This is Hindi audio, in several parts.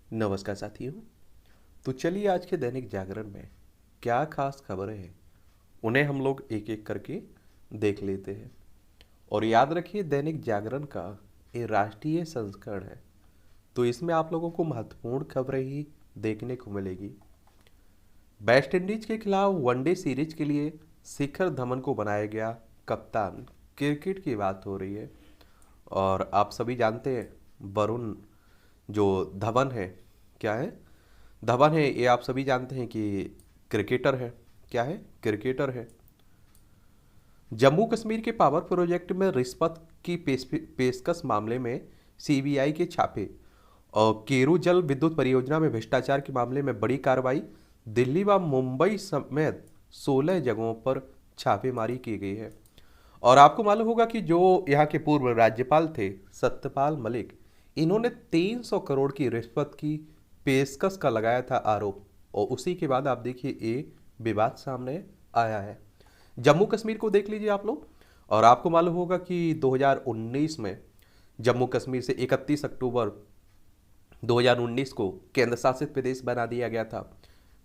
नमस्कार साथियों। तो चलिए आज के दैनिक जागरण में क्या खास खबरें हैं उन्हें हम लोग एक एक करके देख लेते हैं। और याद रखिए दैनिक जागरण का ये राष्ट्रीय संस्करण है, तो इसमें आप लोगों को महत्वपूर्ण खबरें ही देखने को मिलेगी। वेस्ट इंडीज के खिलाफ वनडे सीरीज के लिए शिखर धवन को बनाया गया कप्तान। क्रिकेट की बात हो रही है और आप सभी जानते हैं वरुण जो धवन है, क्या है, धवन है, ये आप सभी जानते हैं कि क्रिकेटर है। क्या है? क्रिकेटर है। जम्मू कश्मीर के पावर प्रोजेक्ट में रिश्वत की पेशकश मामले में सीबीआई के छापे और केरू जल विद्युत परियोजना में भ्रष्टाचार के मामले में बड़ी कार्रवाई। दिल्ली व मुंबई समेत 16 जगहों पर छापेमारी की गई है। और आपको मालूम होगा कि जो यहाँ के पूर्व राज्यपाल थे सत्यपाल मलिक, इन्होंने 300 करोड़ की रिश्वत की पेशकश का लगाया था आरोप, और उसी के बाद आप देखिए ये विवाद सामने आया है। जम्मू कश्मीर को देख लीजिए आप लोग। और आपको मालूम होगा कि 2019 में जम्मू कश्मीर से 31 अक्टूबर 2019 को केंद्र शासित प्रदेश बना दिया गया था।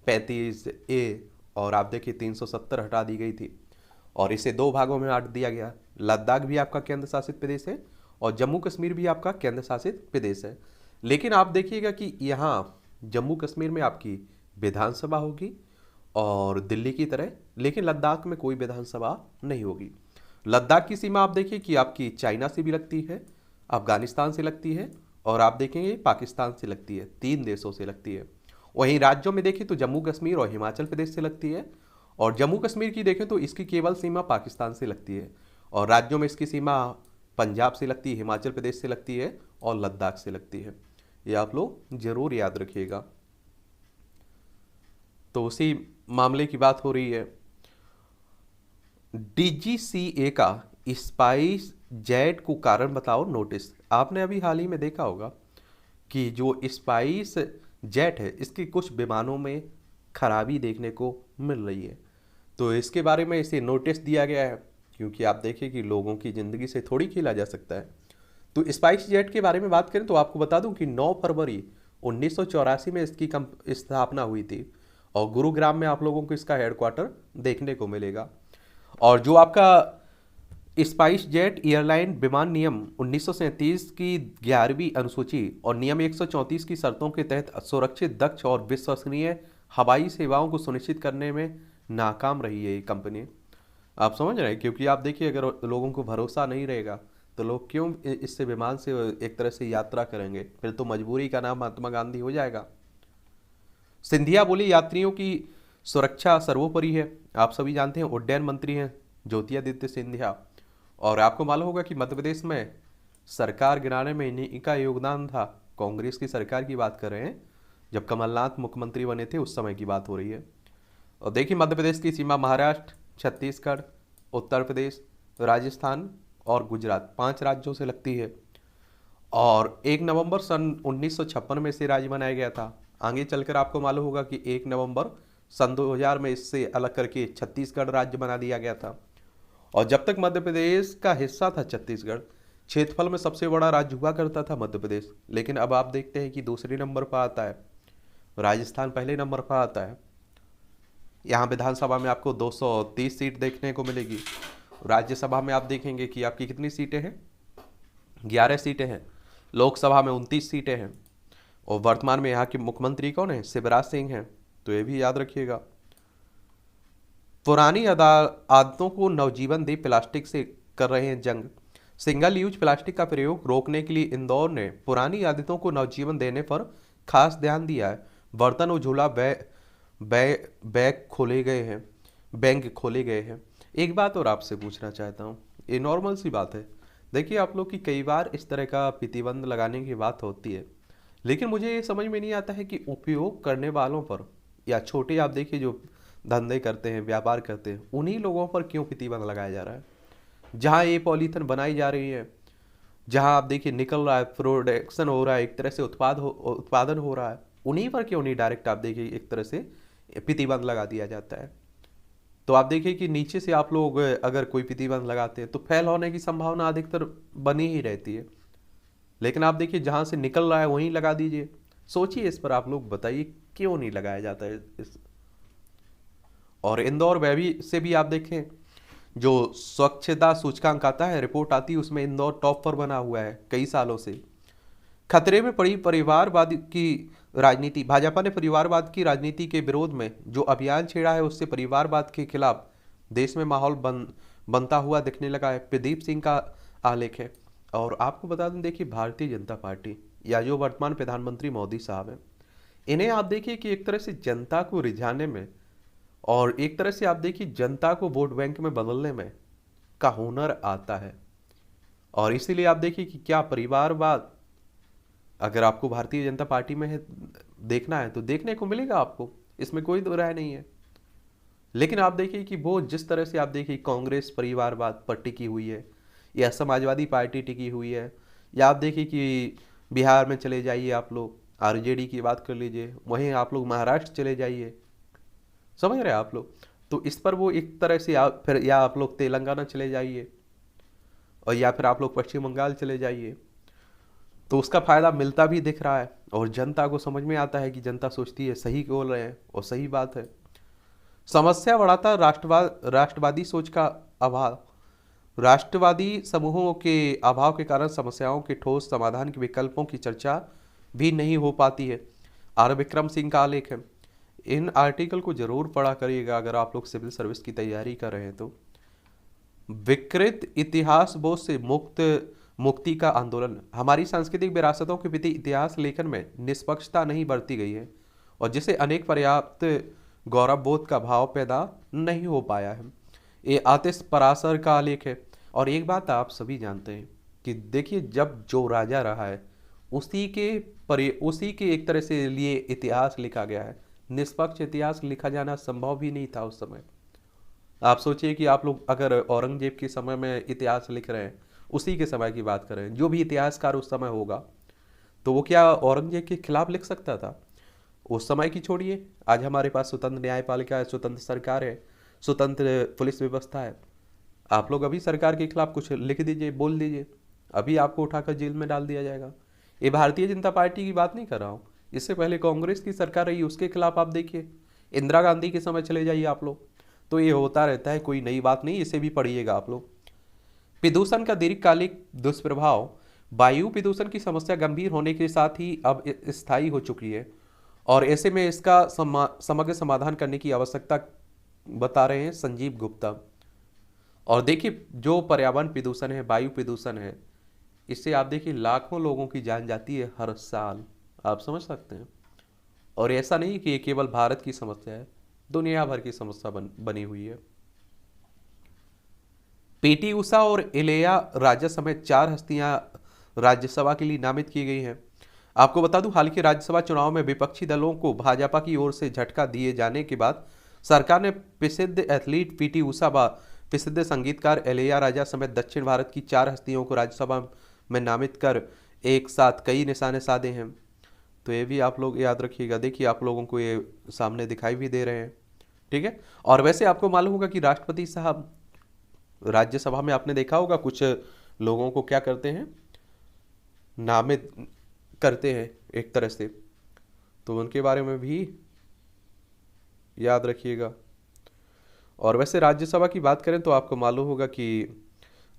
35A और आप देखिए 370 हटा दी गई थी और इसे दो भागों में बांट दिया गया। लद्दाख भी आपका केंद्र शासित प्रदेश है और जम्मू कश्मीर भी आपका केंद्र शासित प्रदेश है। लेकिन आप देखिएगा कि यहाँ जम्मू कश्मीर में आपकी विधानसभा होगी और दिल्ली की तरह, लेकिन लद्दाख में कोई विधानसभा नहीं होगी। लद्दाख की सीमा आप देखिए कि आपकी चाइना से भी लगती है, अफगानिस्तान से लगती है और आप देखेंगे पाकिस्तान से लगती है, 3 देशों से लगती है। वहीं राज्यों में देखें तो जम्मू कश्मीर और हिमाचल प्रदेश से लगती है, और जम्मू कश्मीर की देखें तो इसकी केवल सीमा पाकिस्तान से लगती है, और राज्यों में इसकी सीमा पंजाब से लगती है, हिमाचल प्रदेश से लगती है और लद्दाख से लगती है। ये आप लोग जरूर याद रखिएगा। तो उसी मामले की बात हो रही है। डीजीसीए का स्पाइस जेट को कारण बताओ नोटिस। आपने अभी हाल ही में देखा होगा कि जो स्पाइस जेट है इसके कुछ विमानों में खराबी देखने को मिल रही है, तो इसके बारे में इसे नोटिस दिया गया है, क्योंकि आप देखिए कि लोगों की ज़िंदगी से थोड़ी खेला जा सकता है। तो स्पाइस जेट के बारे में बात करें तो आपको बता दूं कि 9 फरवरी 1984 में इसकी स्थापना हुई थी और गुरुग्राम में आप लोगों को इसका हेडक्वार्टर देखने को मिलेगा। और जो आपका स्पाइस जेट एयरलाइन विमान नियम 1937 की 11वीं अनुसूची और नियम 134 की शर्तों के तहत सुरक्षित, दक्ष और विश्वसनीय हवाई सेवाओं को सुनिश्चित करने में नाकाम रही है ये कंपनी। आप समझ रहे हैं, क्योंकि आप देखिए अगर लोगों को भरोसा नहीं रहेगा तो लोग क्यों इससे विमान से एक तरह से यात्रा करेंगे, फिर तो मजबूरी का नाम महात्मा गांधी हो जाएगा। सिंधिया बोली यात्रियों की सुरक्षा सर्वोपरि है। आप सभी जानते हैं उड्डयन मंत्री हैं ज्योतिरादित्य सिंधिया, और आपको मालूम होगा कि मध्य प्रदेश में सरकार गिराने में इन्हीं का योगदान था। कांग्रेस की सरकार की बात कर रहे हैं, जब कमलनाथ मुख्यमंत्री बने थे उस समय की बात हो रही है। और देखिए मध्य प्रदेश की सीमा महाराष्ट्र, छत्तीसगढ़, उत्तर प्रदेश, राजस्थान और गुजरात 5 राज्यों से लगती है। और 1 नवंबर सन 1956 में इसे राज्य बनाया गया था। आगे चलकर आपको मालूम होगा कि 1 नवंबर सन 2000 में इससे अलग करके छत्तीसगढ़ राज्य बना दिया गया था। और जब तक मध्य प्रदेश का हिस्सा था छत्तीसगढ़, क्षेत्रफल में सबसे बड़ा राज्य हुआ करता था मध्य प्रदेश। लेकिन अब आप देखते हैं कि दूसरे नंबर पर आता है, राजस्थान पहले नंबर पर आता है। यहाँ विधानसभा में आपको 230 सीट देखने को मिलेगी। राज्यसभा में आप देखेंगे कि आपकी कितनी सीटें हैं, 11 सीटें हैं। लोकसभा में 29 सीटें हैं। और वर्तमान में यहाँ के मुख्यमंत्री कौन है? शिवराज सिंह हैं, तो ये भी याद रखिएगा। पुरानी आदतों को नवजीवन दे प्लास्टिक से कर रहे हैं जंग। सिंगल यूज प्लास्टिक का प्रयोग रोकने के लिए इंदौर ने पुरानी आदतों को नवजीवन देने पर खास ध्यान दिया है। बर्तन और झूला बैग खोले गए हैं, बैंक खोले गए हैं। एक बात और आपसे पूछना चाहता हूँ, ये नॉर्मल सी बात है। देखिए आप लोग की कई बार इस तरह का प्रतिबंध लगाने की बात होती है, लेकिन मुझे ये समझ में नहीं आता है कि उपयोग करने वालों पर या छोटे आप देखिए जो धंधे करते हैं, व्यापार करते हैं, उन्हीं लोगों पर क्यों प्रतिबंध लगाया जा रहा है। जहाँ ये पॉलीथीन बनाई जा रही है, जहाँ आप देखिए निकल रहा है, प्रोडक्शन हो रहा है, एक तरह से उत्पादन हो रहा है, उन्हीं पर क्यों नहीं डायरेक्ट आप देखिए एक तरह से प्रतिबंध लगा दिया जाता है। तो आप देखिए कि नीचे से आप लोग अगर कोई प्रतिबंध लगाते हैं तो फैल होने की संभावना अधिकतर बनी ही रहती है। लेकिन आप देखिए जहाँ से निकल रहा है वहीं लगा दीजिए, सोचिए इस पर, आप लोग बताइए क्यों नहीं लगाया जाता है इस। और इंदौर वैली से भी आप देखें, जो स्वच्छता सूचकांक आता है, रिपोर्ट आती है, उसमें इंदौर टॉप पर बना हुआ है कई सालों से। खतरे में पड़ी परिवारवाद की राजनीति, भाजपा ने परिवारवाद की राजनीति के विरोध में जो अभियान छेड़ा है, उससे परिवारवाद के खिलाफ देश में माहौल बनता हुआ दिखने लगा है। प्रदीप सिंह का आलेख है। और आपको बता दें, देखिए भारतीय जनता पार्टी या जो वर्तमान प्रधानमंत्री मोदी साहब हैं, इन्हें आप देखिए कि एक तरह से जनता को रिझाने में और एक तरह से आप देखिए जनता को वोट बैंक में बदलने में का हुनर आता है। और इसीलिए आप देखिए कि क्या परिवारवाद अगर आपको भारतीय जनता पार्टी में है देखना है तो देखने को मिलेगा आपको, इसमें कोई दो राय नहीं है। लेकिन आप देखिए कि वो जिस तरह से आप देखिए कांग्रेस परिवारवाद पर टिकी हुई है, या समाजवादी पार्टी टिकी हुई है, या आप देखिए कि बिहार में चले जाइए, आप लोग आरजेडी की बात कर लीजिए, वहीं आप लोग महाराष्ट्र चले जाइए, समझ रहे हैं आप लोग। तो इस पर वो एक तरह से आप फिर, या आप लोग तेलंगाना चले जाइए, और या फिर आप लोग पश्चिम बंगाल चले जाइए, तो उसका फायदा मिलता भी दिख रहा है। और जनता को समझ में आता है कि जनता सोचती है सही बोल रहे हैं और सही बात है। समस्या बढ़ाता राष्ट्रवादी सोच का अभाव, राष्ट्रवादी समूहों के अभाव के कारण समस्याओं के ठोस समाधान के विकल्पों की चर्चा भी नहीं हो पाती है। आर विक्रम सिंह का आलेख है। इन आर्टिकल को जरूर पढ़ा करिएगा अगर आप लोग सिविल सर्विस की तैयारी कर रहे हैं तो। विकृत इतिहास बोध से मुक्ति का आंदोलन, हमारी सांस्कृतिक विरासतों के प्रति इतिहास लेखन में निष्पक्षता नहीं बरती गई है, और जिसे अनेक पर्याप्त गौरव बोध का भाव पैदा नहीं हो पाया है। ये आतिश पराशर का आलेख है। और एक बात आप सभी जानते हैं कि देखिए, जब जो राजा रहा है उसी के एक तरह से लिए इतिहास लिखा गया है। निष्पक्ष इतिहास लिखा जाना संभव भी नहीं था उस समय। आप सोचिए कि आप लोग अगर औरंगजेब के समय में इतिहास लिख रहे हैं, उसी के समय की बात कर रहे हैं, जो भी इतिहासकार उस समय होगा तो वो क्या औरंगजेब के खिलाफ लिख सकता था? उस समय की छोड़िए, आज हमारे पास स्वतंत्र न्यायपालिका है, स्वतंत्र सरकार है, स्वतंत्र पुलिस व्यवस्था है। आप लोग अभी सरकार के खिलाफ कुछ लिख दीजिए, बोल दीजिए, अभी आपको उठाकर जेल में डाल दिया जाएगा। ये भारतीय जनता पार्टी की बात नहीं कर रहा हूँ, इससे पहले कांग्रेस की सरकार रही, उसके खिलाफ आप देखिए, इंदिरा गांधी के समय चले जाइए आप लोग, तो ये होता रहता है, कोई नई बात नहीं, इसे भी पढ़िएगा आप लोग। प्रदूषण का दीर्घकालिक दुष्प्रभाव, वायु प्रदूषण की समस्या गंभीर होने के साथ ही अब स्थायी हो चुकी है, और ऐसे में इसका समग्र समाधान करने की आवश्यकता बता रहे हैं संजीव गुप्ता। और देखिए, जो पर्यावरण प्रदूषण है, वायु प्रदूषण है, इससे आप देखिए लाखों लोगों की जान जाती है हर साल, आप समझ सकते हैं। और ऐसा नहीं कि ये केवल भारत की समस्या है, दुनिया भर की समस्या बनी हुई है। पीटी उषा और इलेया राजा समेत 4 हस्तियां राज्यसभा के लिए नामित की गई हैं। आपको बता दूं, हाल के राज्यसभा चुनाव में विपक्षी दलों को भाजपा की ओर से झटका दिए जाने के बाद सरकार ने प्रसिद्ध एथलीट पीटी उषा व प्रसिद्ध संगीतकार इलेया राजा समेत दक्षिण भारत की 4 हस्तियों को राज्यसभा में नामित कर एक साथ कई निशाने साधे हैं। तो ये भी आप लोग याद रखिएगा। देखिए, आप लोगों को ये सामने दिखाई भी दे रहे हैं, ठीक है। और वैसे आपको मालूम होगा कि राष्ट्रपति साहब राज्यसभा में, आपने देखा होगा कुछ लोगों को क्या करते हैं, नामित करते हैं एक तरह से, तो उनके बारे में भी याद रखिएगा। और वैसे राज्यसभा की बात करें तो आपको मालूम होगा कि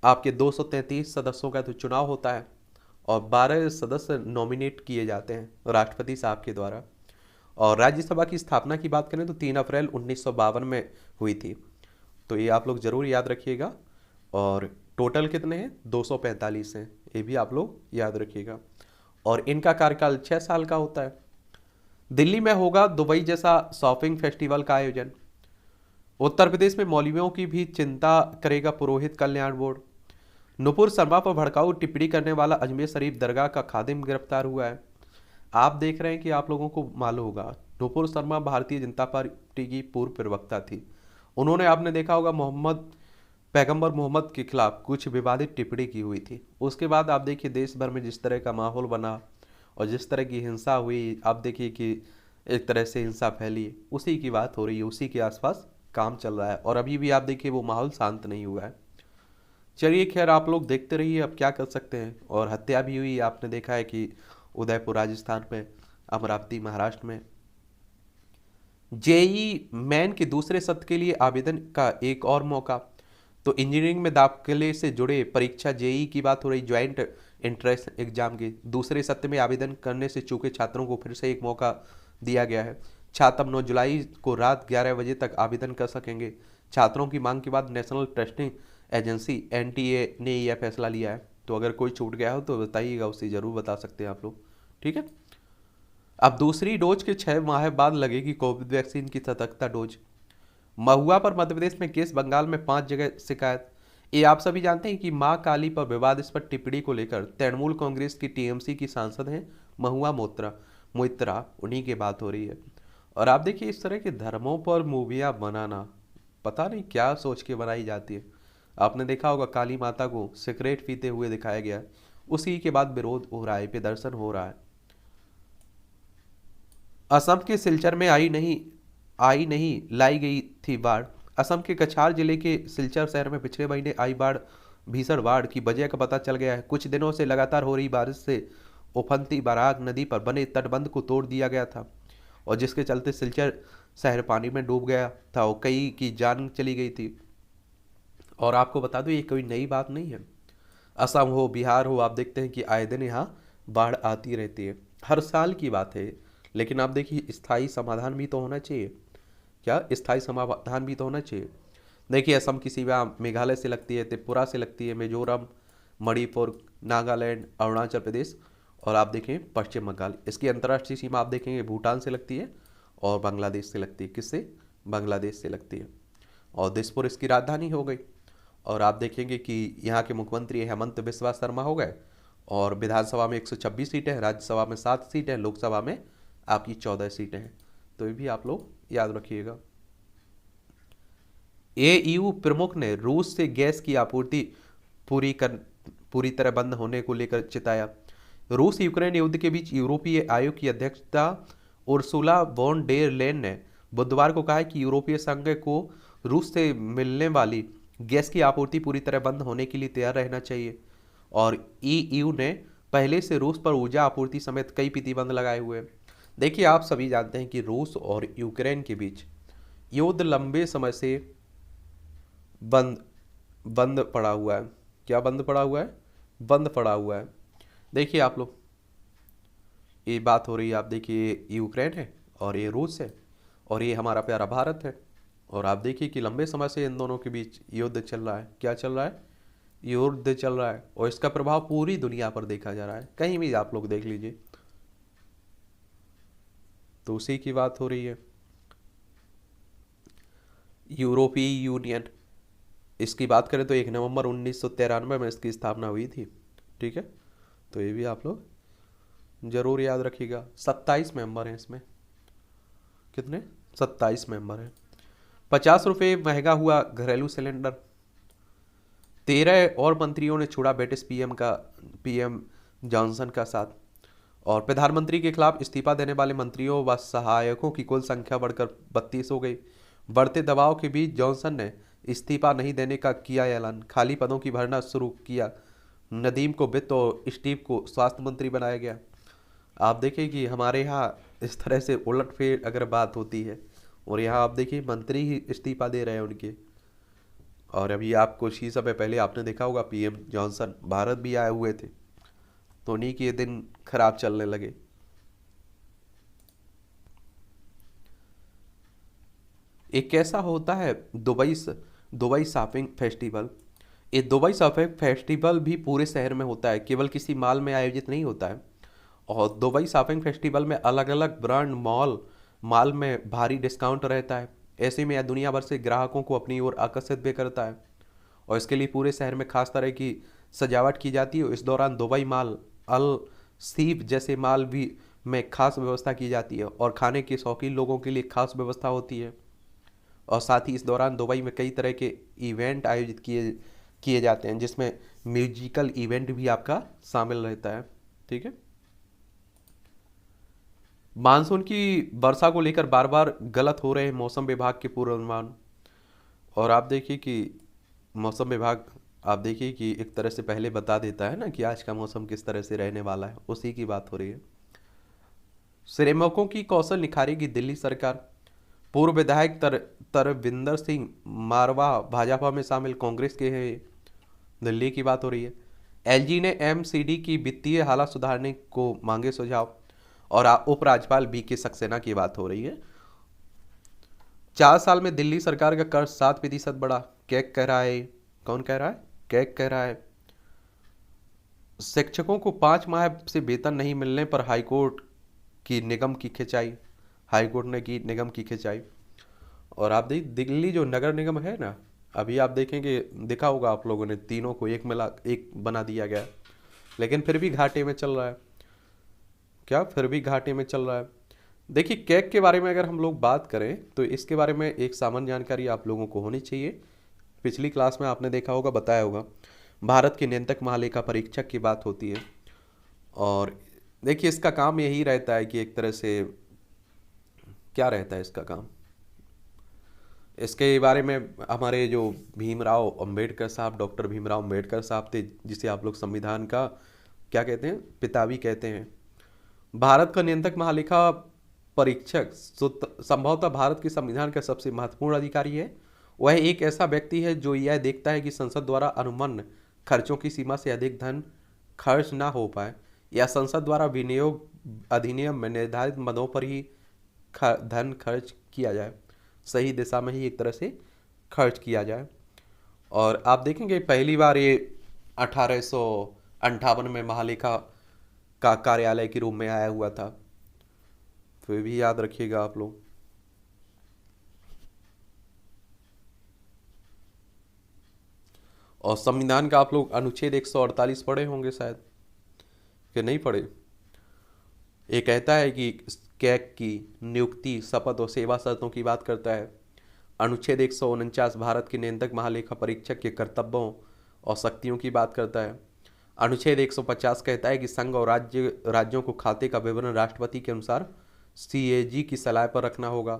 आपके 233 सदस्यों का तो चुनाव होता है, और 12 सदस्य नॉमिनेट किए जाते हैं राष्ट्रपति साहब के द्वारा। और राज्यसभा की स्थापना की बात करें तो 3 अप्रैल 1952 में हुई थी, तो ये आप लोग जरूर याद रखिएगा। और टोटल कितने हैं? 245 हैं, ये भी आप लोग याद रखिएगा। और इनका कार्यकाल 6 साल का होता है। दिल्ली में होगा दुबई जैसा शॉपिंग फेस्टिवल का आयोजन। उत्तर प्रदेश में मौलवियों की भी चिंता करेगा पुरोहित कल्याण बोर्ड। नुपुर शर्मा पर भड़काऊ टिप्पणी करने वाला अजमेर शरीफ दरगाह का खादिम गिरफ्तार हुआ है। आप देख रहे हैं कि आप लोगों को मालूम होगा, नुपुर शर्मा भारतीय जनता पार्टी की पूर्व प्रवक्ता थी। उन्होंने, आपने देखा होगा, पैगंबर मोहम्मद के खिलाफ कुछ विवादित टिप्पणी की हुई थी। उसके बाद आप देखिए देश भर में जिस तरह का माहौल बना और जिस तरह की हिंसा हुई, आप देखिए कि एक तरह से हिंसा फैली, उसी की बात हो रही है, उसी के आसपास काम चल रहा है। और अभी भी आप देखिए वो माहौल शांत नहीं हुआ है। चलिए खैर, आप लोग देखते रहिए, अब क्या कर सकते हैं। और हत्या भी हुई, आपने देखा है कि उदयपुर राजस्थान में, अमरावती महाराष्ट्र में। जेई मेन के दूसरे सत्र के लिए आवेदन का एक और मौका। तो इंजीनियरिंग में दाखिले से जुड़े परीक्षा जेई की बात हो रही, ज्वाइंट एंट्रेंस एग्जाम के दूसरे सत्र में आवेदन करने से चूके छात्रों को फिर से एक मौका दिया गया है। छात्र 9 जुलाई को रात 11 बजे तक आवेदन कर सकेंगे। छात्रों की मांग के बाद नेशनल टेस्टिंग एजेंसी एनटीए ने यह फैसला लिया है। तो अगर कोई छूट गया हो तो बताइएगा, उससे ज़रूर बता सकते हैं आप लोग, ठीक है। अब दूसरी डोज के 6 माह बाद लगेगी कोविड वैक्सीन की सतर्कता डोज। महुआ पर मध्य प्रदेश में केस, बंगाल में 5 जगह शिकायत। ये आप सभी जानते हैं कि मां काली पर विवादास्पद टिप्पणी को लेकर तृणमूल कांग्रेस की टीएमसी की सांसद हैं महुआ मोइत्रा, उन्हीं की बात हो रही है। और आप देखिए इस तरह के धर्मों पर मूवियाँ बनाना, पता नहीं क्या सोच के बनाई जाती है। आपने देखा होगा काली माता को सिगरेट पीते हुए दिखाया गया, उसी के बाद विरोध हो रहा है, प्रदर्शन हो रहा है। असम के सिलचर में आई नहीं लाई गई थी बाढ़। असम के कछार जिले के सिलचर शहर में पिछले महीने आई भीषण बाढ़ की वजह का पता चल गया है। कुछ दिनों से लगातार हो रही बारिश से उफनती बराक नदी पर बने तटबंध को तोड़ दिया गया था, और जिसके चलते सिलचर शहर पानी में डूब गया था और कई की जान चली गई थी। और आपको बता दूं ये कोई नई बात नहीं है। असम हो, बिहार हो, आप देखते हैं कि आए दिन यहाँ बाढ़ आती रहती है, हर साल की बात है। लेकिन आप देखिए स्थायी समाधान भी तो होना चाहिए। क्या स्थायी समाधान भी तो होना चाहिए। देखिए असम की सीमा मेघालय से लगती है, त्रिपुरा से लगती है, मिजोरम, मणिपुर, नागालैंड, अरुणाचल प्रदेश और आप देखें पश्चिम बंगाल। इसकी अंतर्राष्ट्रीय सीमा आप देखेंगे भूटान से लगती है और बांग्लादेश से लगती है। किससे? बांग्लादेश से लगती है। और दिसपुर इसकी राजधानी हो गई। और आप देखेंगे कि यहाँ के मुख्यमंत्री हेमंत बिस्वा शर्मा हो गए। और विधानसभा में 126 सीटें हैं, राज्यसभा में 7 सीटें हैं, लोकसभा में आपकी 14 सीटें हैं। तो ये भी आप लोग याद रखिएगा। एयू प्रमुख ने रूस से गैस की आपूर्ति पूरी तरह बंद होने को लेकर चिताया। रूस यूक्रेन युद्ध के बीच यूरोपीय आयोग की अध्यक्षता उर्सुला वॉन डेर लेन ने बुधवार को कहा है कि यूरोपीय संघ को रूस से मिलने वाली गैस की आपूर्ति पूरी तरह बंद होने के लिए तैयार रहना चाहिए। और ईयू ने पहले से रूस पर ऊर्जा आपूर्ति समेत कई प्रतिबंध लगाए हुए हैं। देखिए आप सभी जानते हैं कि रूस और यूक्रेन के बीच युद्ध लंबे समय से बंद बंद पड़ा हुआ है। क्या बंद पड़ा हुआ है? बंद पड़ा हुआ है। देखिए आप लोग, ये बात हो रही है, आप देखिए यूक्रेन है और ये रूस है और ये हमारा प्यारा भारत है। और आप देखिए कि लंबे समय से इन दोनों के बीच युद्ध चल रहा है। क्या चल रहा है? युद्ध चल रहा है और इसका प्रभाव पूरी दुनिया पर देखा जा रहा है। कहीं भी आप लोग देख लीजिए तो उसी की बात हो रही है। यूरोपीय यूनियन, इसकी बात करें तो 1 नवंबर 1993 में इसकी स्थापना हुई थी, ठीक है। तो ये भी आप लोग जरूर याद रखिएगा। 27 मेंबर हैं इसमें। कितने? 27 मेंबर हैं। 50 रुपये महंगा हुआ घरेलू सिलेंडर। 13 और मंत्रियों ने छोड़ा ब्रिटिश पीएम जॉनसन का साथ। और प्रधानमंत्री के खिलाफ इस्तीफा देने वाले मंत्रियों व सहायकों की कुल संख्या बढ़कर 32 हो गई। बढ़ते दबाव के बीच जॉनसन ने इस्तीफा नहीं देने का किया ऐलान। खाली पदों की भरना शुरू किया। नदीम को वित्त और स्टीव को स्वास्थ्य मंत्री बनाया गया। आप देखिए कि हमारे यहाँ इस तरह से उलटफेर अगर बात होती है, और यहाँ आप देखिए मंत्री ही इस्तीफा दे रहे हैं उनके। और अभी आप कुछ ही समय पहले आपने देखा होगा पीएम जॉनसन भारत भी आए हुए थे, तो उन्हीं के दिन खराब चलने लगे। एक कैसा होता है दुबई शॉपिंग फेस्टिवल। ये दुबई शॉपिंग फेस्टिवल भी पूरे शहर में होता है, केवल किसी मॉल में आयोजित नहीं होता है। और दुबई शॉपिंग फेस्टिवल में अलग अलग ब्रांड मॉल में भारी डिस्काउंट रहता है। ऐसे में यह दुनिया भर से ग्राहकों को अपनी ओर आकर्षित भी करता है। और इसके लिए पूरे शहर में खास तरह की सजावट की जाती है। इस दौरान दुबई मॉल, अल सीफ जैसे मॉल भी में खास व्यवस्था की जाती है और खाने के शौकीन लोगों के लिए खास व्यवस्था होती है। और साथ ही इस दौरान दुबई में कई तरह के इवेंट आयोजित किए जाते हैं, जिसमें म्यूजिकल इवेंट भी आपका शामिल रहता है, ठीक है। मानसून की वर्षा को लेकर बार बार गलत हो रहे हैं मौसम विभाग के पूर्वानुमान। और आप देखिए कि मौसम विभाग, आप देखिए कि एक तरह से पहले बता देता है ना कि आज का मौसम किस तरह से रहने वाला है, उसी की बात हो रही है। श्रमिकों की कौशल निखारेगी दिल्ली सरकार। पूर्व विधायक तरविंदर सिंह मारवा भाजपा में शामिल, कांग्रेस के हैं। दिल्ली की बात हो रही है। एलजी ने एमसीडी की वित्तीय हालत सुधारने को मांगे सुझाव। और उपराज्यपाल बीके सक्सेना की बात हो रही है। 4 साल में दिल्ली सरकार का कर्ज 7% बढ़ा। कैग कह रहा है। कौन कह रहा है? कैग कह रहा है। शिक्षकों को 5 माह से वेतन नहीं मिलने पर हाईकोर्ट की निगम की खिंचाई। हाईकोर्ट ने की निगम की खिंचाई। और आप देख, दिल्ली जो नगर निगम है ना, अभी आप देखेंगे, देखा होगा आप लोगों ने, तीनों को एक बना दिया गया, लेकिन फिर भी घाटे में चल रहा है। क्या फिर भी घाटे में चल रहा है? देखिए, कैग के बारे में अगर हम लोग बात करें तो इसके बारे में एक सामान्य जानकारी आप लोगों को होनी चाहिए। पिछली क्लास में आपने देखा होगा, बताया होगा, भारत के नियंत्रक महालेखा परीक्षक की बात होती है। और देखिए, इसका काम यही रहता है कि एक तरह से क्या रहता है इसका काम, इसके बारे में हमारे जो भीमराव अंबेडकर साहब, डॉक्टर भीमराव अंबेडकर साहब थे, जिसे आप लोग संविधान का क्या कहते हैं, पिता भी कहते हैं। भारत का नियंत्रक महालेखा परीक्षक संभवतः भारत के संविधान का सबसे महत्वपूर्ण अधिकारी है। वह एक ऐसा व्यक्ति है जो यह देखता है कि संसद द्वारा अनुमन्य खर्चों की सीमा से अधिक धन खर्च ना हो पाए, या संसद द्वारा विनियोग अधिनियम में निर्धारित मदों पर ही धन खर्च किया जाए, सही दिशा में ही एक तरह से खर्च किया जाए। और आप देखेंगे पहली बार ये 1858 में महालेखा का कार्यालय के रूप में आया हुआ था, तो भी याद रखिएगा आप लोग। और संविधान का आप लोग अनुच्छेद 148 पढ़े होंगे शायद, कि नहीं पढ़े। ये कहता है कि कैग की नियुक्ति, शपथ और सेवा शर्तों की बात करता है। अनुच्छेद 149 भारत के नियंत्रक महालेखा परीक्षक के कर्तव्यों और शक्तियों की बात करता है। अनुच्छेद 150 कहता है कि संघ और राज्यों को खाते का विवरण राष्ट्रपति के अनुसार सीएजी की सलाह पर रखना होगा।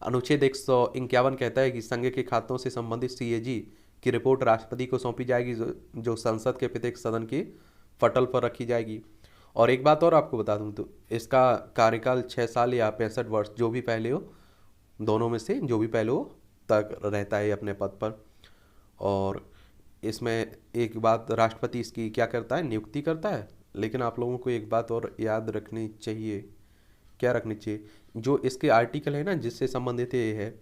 अनुच्छेद 151 कहता है कि संघ के खातों से संबंधित सीएजी की रिपोर्ट राष्ट्रपति को सौंपी जाएगी, जो संसद के प्रत्येक सदन के पटल पर रखी जाएगी। और एक बात और आपको बता दूं, तो इसका कार्यकाल 6 साल या 65 वर्ष, जो भी पहले हो, दोनों में से जो भी पहले हो तक रहता है अपने पद पर। और इसमें एक बात, राष्ट्रपति इसकी क्या करता है, नियुक्ति करता है। लेकिन आप लोगों को एक बात और याद रखनी चाहिए। क्या रखनी चाहिए? जो इसके आर्टिकल है ना, जिससे संबंधित ये है,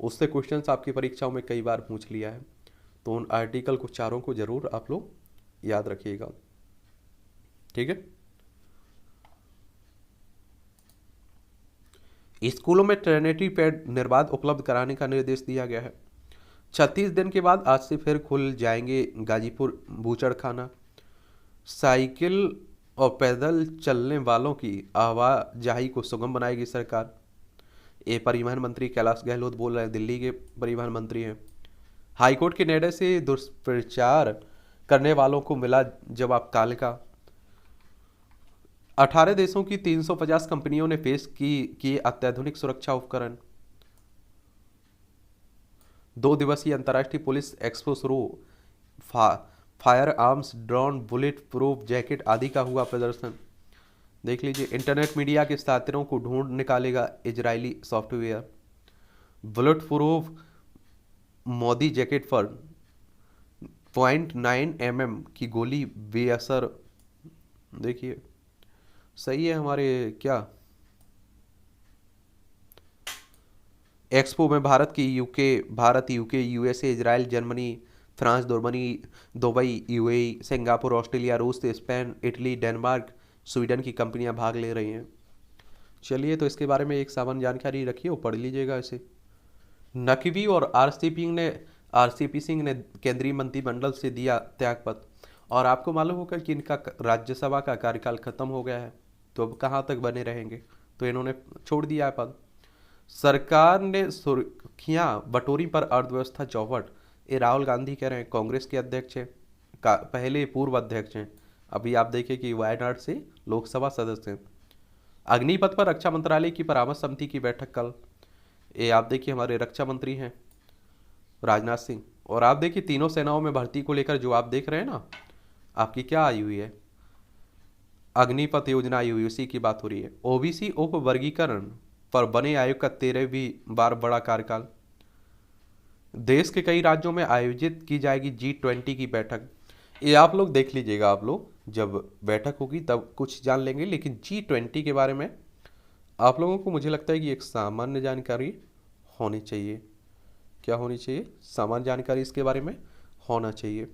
उससे क्वेश्चंस आपकी परीक्षाओं में कई बार पूछ लिया है। तो उन आर्टिकल को चारों को जरूर आप लोग याद रखिएगा, ठीक है। स्कूलों में टर्निटी पैड निर्बाध उपलब्ध कराने का निर्देश दिया गया है। 36 दिन के बाद आज से फिर खुल जाएंगे गाजीपुर बूचड़खाना। साइकिल और पैदल चलने वालों की आवाजाही को सुगम बनाएगी सरकार। ये परिवहन मंत्री कैलाश गहलोत बोल रहे हैं, दिल्ली के परिवहन मंत्री हैं। हाईकोर्ट के निर्णय से दुष्प्रचार करने वालों को मिला जवाब काल का। 18 देशों की 350 कंपनियों ने पेश किए अत्याधुनिक सुरक्षा उपकरण। 2 दिवसीय अंतर्राष्ट्रीय पुलिस एक्सपो शुरू। Fire arms, drone, bullet proof jacket आदि का हुआ प्रदर्शन। देख लीजिए, इंटरनेट मीडिया के साथियों को ढूंढ निकालेगा Israeli software. Bullet proof Modi jacket पर 0.9 mm की गोली बेअसर। देखिए, सही है। हमारे क्या एक्सपो में Bharat, UK, USA, Israel, Germany, France, Dubai, UAE, Singapore, Australia, रूस, स्पेन, इटली, डेनमार्क, स्वीडन की कंपनियां भाग ले रही हैं। चलिए, तो इसके बारे में एक सामान्य जानकारी रखिए और पढ़ लीजिएगा इसे। नकवी और आरसीपी सिंह ने केंद्रीय मंत्रिमंडल से दिया त्यागपत्र। और आपको मालूम होगा कि इनका राज्यसभा का कार्यकाल खत्म हो गया है, तो अब कहाँ तक बने रहेंगे, तो इन्होंने छोड़ दिया है पद। सरकार ने सुर्खियां बटोरी पर अर्थव्यवस्था चौपट। ये राहुल गांधी कह रहे हैं, कांग्रेस के अध्यक्ष हैं, पहले पूर्व अध्यक्ष हैं। अभी आप देखिए कि वायनाड से लोकसभा सदस्य हैं। अग्निपथ पर रक्षा मंत्रालय की परामर्श समिति की बैठक कल। ये आप देखिए, हमारे रक्षा मंत्री हैं राजनाथ सिंह। और आप देखिए, तीनों सेनाओं में भर्ती को लेकर जो आप देख रहे हैं ना, आपकी क्या आई हुई है, अग्निपथ योजना यूयूसी की बात हो रही है। ओबीसी उप वर्गीकरण पर बने आयोग का 13वीं बार बड़ा कार्यकाल। देश के कई राज्यों में आयोजित की जाएगी G20 की बैठक। ये आप लोग देख लीजिएगा, आप लोग जब बैठक होगी तब कुछ जान लेंगे, लेकिन G20 के बारे में आप लोगों को मुझे लगता है कि एक सामान्य जानकारी होनी चाहिए। क्या होनी चाहिए? सामान्य जानकारी इसके बारे में होना चाहिए।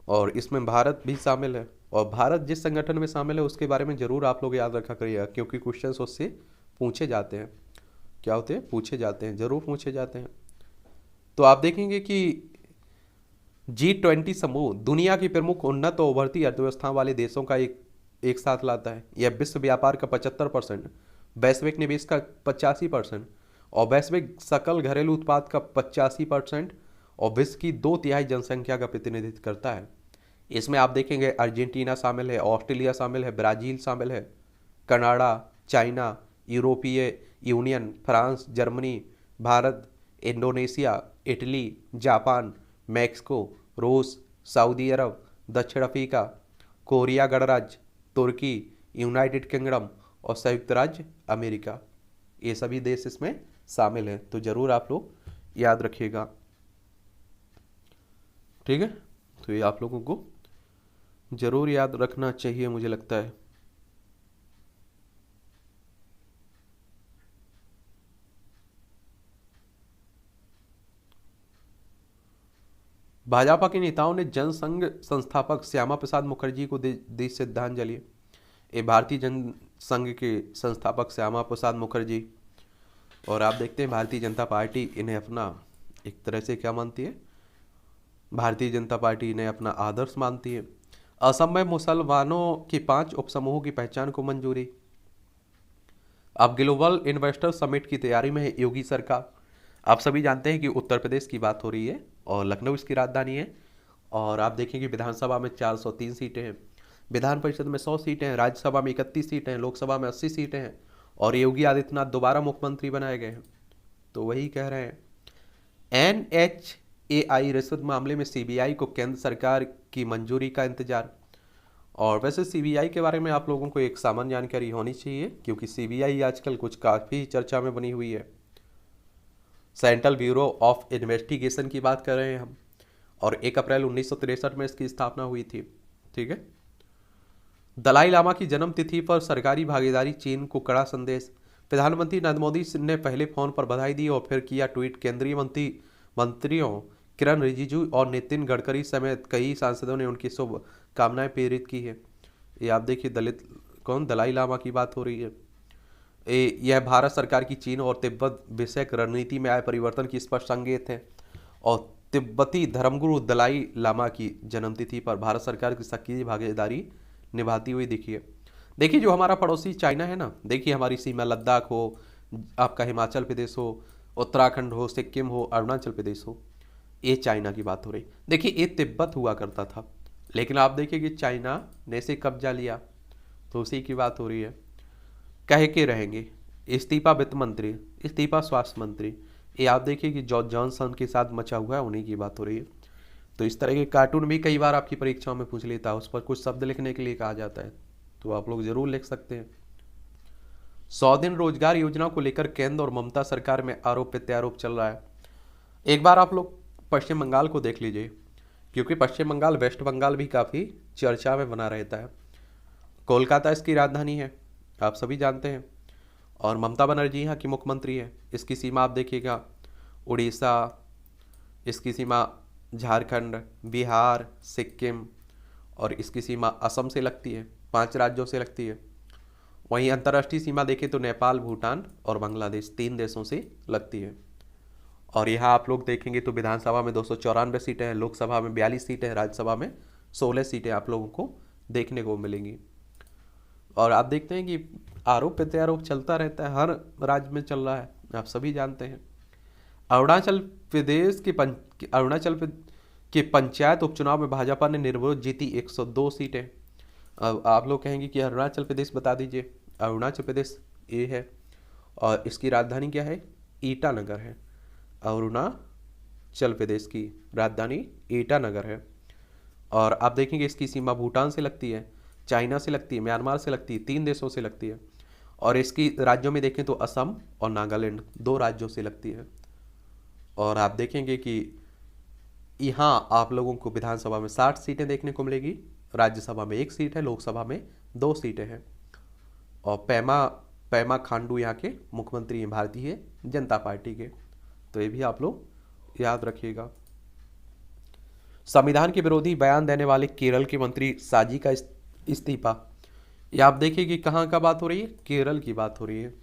और इसमें भारत भी शामिल है, और भारत जिस संगठन में शामिल है उसके बारे में ज़रूर आप लोग याद रखा करिएगा, क्योंकि क्वेश्चंस उससे पूछे जाते हैं। क्या होते हैं? पूछे जाते हैं, ज़रूर पूछे जाते हैं। तो आप देखेंगे कि G20 समूह दुनिया की प्रमुख उन्नत और उभरती अर्थव्यवस्था वाले देशों का एक साथ लाता है। यह विश्व व्यापार का 75%, वैश्विक निवेश का 85% और वैश्विक सकल घरेलू उत्पाद का 85% और विश्व की 2/3 जनसंख्या का प्रतिनिधित्व करता है। इसमें आप देखेंगे अर्जेंटीना शामिल है, ऑस्ट्रेलिया शामिल है, ब्राज़ील शामिल है, कनाडा, चाइना, यूरोपीय union, France, Germany, Bharat, Indonesia, Italy, Japan, Mexico, रूस, सऊदी अरब, दक्षिण अफ्रीका, कोरिया गणराज्य, तुर्की, यूनाइटेड किंगडम और संयुक्त राज्य अमेरिका। ये सभी देश इसमें शामिल हैं, तो ज़रूर आप लोग याद रखिएगा। ठीक है, तो ये आप लोगों को ज़रूर याद रखना चाहिए, मुझे लगता है। भाजपा के नेताओं ने जनसंघ संस्थापक श्यामा प्रसाद मुखर्जी को दी श्रद्धांजलि। ये भारतीय जनसंघ के संस्थापक श्यामा प्रसाद मुखर्जी, और आप देखते हैं भारतीय जनता पार्टी इन्हें अपना एक तरह से क्या मानती है? भारतीय जनता पार्टी इन्हें अपना आदर्श मानती है। असम में मुसलमानों की 5 उपसमूहों की पहचान को मंजूरी। अब ग्लोबल इन्वेस्टर समिट की तैयारी में है योगी सरकार। आप सभी जानते हैं कि उत्तर प्रदेश की बात हो रही है और लखनऊ इसकी राजधानी है। और आप देखें कि विधानसभा में 403 सीटें हैं, विधान परिषद में 100 सीटें हैं, राज्यसभा में 31 सीटें हैं, लोकसभा में 80 सीटें हैं, और योगी आदित्यनाथ दोबारा मुख्यमंत्री बनाए गए हैं। तो वही कह रहे हैं, NHAI रिश्वत मामले में CBI को केंद्र सरकार की मंजूरी का इंतजार। और वैसे CBI के बारे में आप लोगों को एक सामान्य जानकारी होनी चाहिए, क्योंकि CBI आजकल कुछ काफ़ी चर्चा में बनी हुई है। सेंट्रल ब्यूरो ऑफ इन्वेस्टिगेशन की बात कर रहे हैं हम, और 1 अप्रैल 1963 में इसकी स्थापना हुई थी। ठीक है। दलाई लामा की जन्म तिथि पर सरकारी भागीदारी, चीन को कड़ा संदेश। प्रधानमंत्री नरेंद्र मोदी ने पहले फोन पर बधाई दी और फिर किया ट्वीट। केंद्रीय मंत्रियों किरण रिजिजू और नितिन गडकरी समेत कई सांसदों ने उनकी शुभकामनाएं प्रेरित की है। ये आप देखिए, दलाई लामा की बात हो रही है। यह भारत सरकार की चीन और तिब्बत विषयक रणनीति में आए परिवर्तन की स्पष्ट संकेत है। और तिब्बती धर्मगुरु दलाई लामा की जन्मतिथि पर भारत सरकार की सक्रिय भागीदारी निभाती हुई दिखी है। देखिए, जो हमारा पड़ोसी चाइना है ना, देखिए हमारी सीमा लद्दाख हो, आपका हिमाचल प्रदेश हो, उत्तराखंड हो, सिक्किम हो, अरुणाचल प्रदेश हो, ये चाइना की बात हो रही। देखिए, ये तिब्बत हुआ करता था, लेकिन आप देखिए कि चाइना ने इसे कब्जा लिया, तो उसी की बात हो रही है। कह के रहेंगे इस्तीफा वित्त मंत्री, इस्तीफा स्वास्थ्य मंत्री, ये आप देखिए कि जॉर्ज जॉनसन के साथ मचा हुआ है, उन्हीं की बात हो रही है। तो इस तरह के कार्टून भी कई बार आपकी परीक्षाओं में पूछ लेता है, उस पर कुछ शब्द लिखने के लिए कहा जाता है, तो आप लोग जरूर लिख सकते हैं। 100 दिन रोजगार योजना को लेकर केंद्र और ममता सरकार में आरोप प्रत्यारोप चल रहा है। एक बार आप लोग पश्चिम बंगाल को देख लीजिए, क्योंकि पश्चिम बंगाल वेस्ट बंगाल भी काफ़ी चर्चा में बना रहता है। कोलकाता इसकी राजधानी है, आप सभी जानते हैं, और ममता बनर्जी यहाँ की मुख्यमंत्री है। इसकी सीमा आप देखिएगा, उड़ीसा, इसकी सीमा झारखंड, बिहार, सिक्किम, और इसकी सीमा असम से लगती है, 5 राज्यों से लगती है। वहीं अंतर्राष्ट्रीय सीमा देखें तो नेपाल, भूटान और बांग्लादेश, 3 देशों से लगती है। और यहाँ आप लोग देखेंगे तो विधानसभा में 294 सीटें हैं, लोकसभा में 42 सीटें हैं, राज्यसभा में 16 सीटें आप लोगों को देखने को मिलेंगी। और आप देखते हैं कि आरोप प्रत्यारोप चलता रहता है, हर राज्य में चल रहा है, आप सभी जानते हैं। अरुणाचल प्रदेश के पंचायत उपचुनाव में भाजपा ने निर्विरोध जीती 102 सीटें। अब आप लोग कहेंगे कि अरुणाचल प्रदेश बता दीजिए। अरुणाचल प्रदेश ये है, और इसकी राजधानी क्या है? ईटानगर है। अरुणाचल प्रदेश की राजधानी ईटानगर है। और आप देखेंगे इसकी सीमा भूटान से लगती है। चाइना से लगती है, म्यांमार से लगती है, 3 देशों से लगती है। और इसकी राज्यों में देखें तो असम और नागालैंड 2 राज्यों से लगती है। और आप देखेंगे कि यहाँ आप लोगों को विधानसभा में 60 सीटें देखने को मिलेगी, राज्यसभा में 1 सीट है, लोकसभा में 2 सीटें हैं। और पेमा पेमा खांडू यहाँ के मुख्यमंत्री हैं भारतीय जनता पार्टी के। तो ये भी आप लोग याद रखिएगा। संविधान के विरोधी बयान देने वाले केरल के मंत्री साजी का इस्तीफा। ये आप देखिए कि कहाँ का बात हो रही है, केरल की बात हो रही है।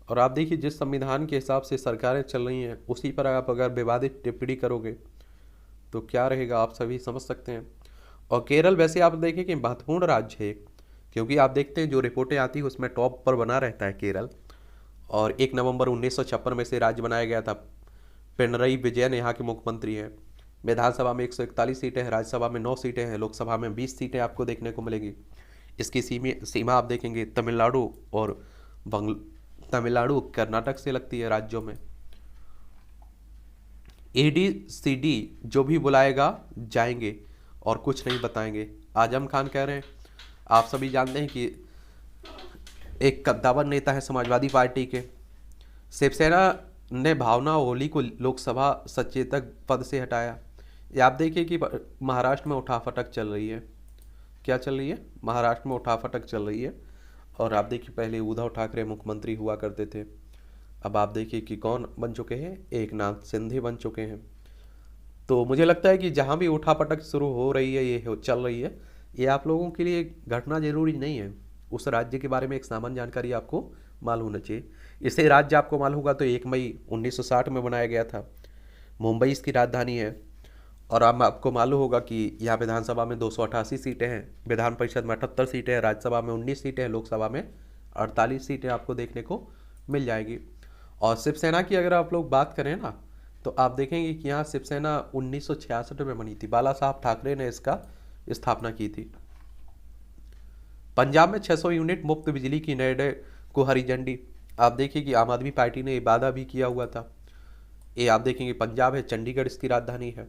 और आप देखिए जिस संविधान के हिसाब से सरकारें चल रही हैं उसी पर आप अगर विवादित टिप्पणी करोगे तो क्या रहेगा, आप सभी समझ सकते हैं। और केरल वैसे आप देखें कि महत्वपूर्ण राज्य है, क्योंकि आप देखते हैं जो रिपोर्टें आती हैं उसमें टॉप पर बना रहता है केरल। और 1 नवंबर 1956 में से राज्य बनाया गया था। पिनरई विजयन यहाँ के मुख्यमंत्री हैं। विधानसभा में 141 सीटें हैं, राज्यसभा में 9 सीटें हैं, लोकसभा में 20 सीटें आपको देखने को मिलेगी। इसकी सीमा आप देखेंगे तमिलनाडु और तमिलनाडु कर्नाटक से लगती है राज्यों में। ADCD जो भी बुलाएगा जाएंगे और कुछ नहीं बताएंगे। आजम खान कह रहे हैं, आप सभी जानते हैं कि एक कद्दावर नेता है समाजवादी पार्टी के। शिवसेना ने भावना ओली को लोकसभा सचेतक पद से हटाया। ये आप देखिए कि महाराष्ट्र में उठाफटक चल रही है। क्या चल रही है? महाराष्ट्र में उठाफटक चल रही है। और आप देखिए पहले उद्धव ठाकरे मुख्यमंत्री हुआ करते थे, अब आप देखिए कि कौन बन चुके हैं, एकनाथ शिंदे बन चुके हैं। तो मुझे लगता है कि जहाँ भी उठापटक शुरू हो रही है, ये चल रही है, ये आप लोगों के लिए घटना जरूरी नहीं है। उस राज्य के बारे में एक सामान्य जानकारी आपको मालूम होना चाहिए। इसे राज्य आपको मालूम होगा तो 1 मई 1960 में बनाया गया था। मुंबई इसकी राजधानी है। और अब आपको मालूम होगा कि यहाँ विधानसभा में 288 सीटें हैं, विधान परिषद में 78 सीटें हैं, राज्यसभा में 19 सीटें हैं, लोकसभा में 48 सीटें आपको देखने को मिल जाएगी। और शिवसेना की अगर आप लोग बात करें ना, तो आप देखेंगे कि यहाँ शिवसेना 1966 में बनी थी। बाला साहब ठाकरे ने इसका स्थापना की थी। पंजाब में 600 यूनिट मुफ्त बिजली की निर्णय को हरी झंडी। आप देखिए कि आम आदमी पार्टी ने वादा भी किया हुआ था। ये आप देखेंगे पंजाब है, चंडीगढ़ इसकी राजधानी है।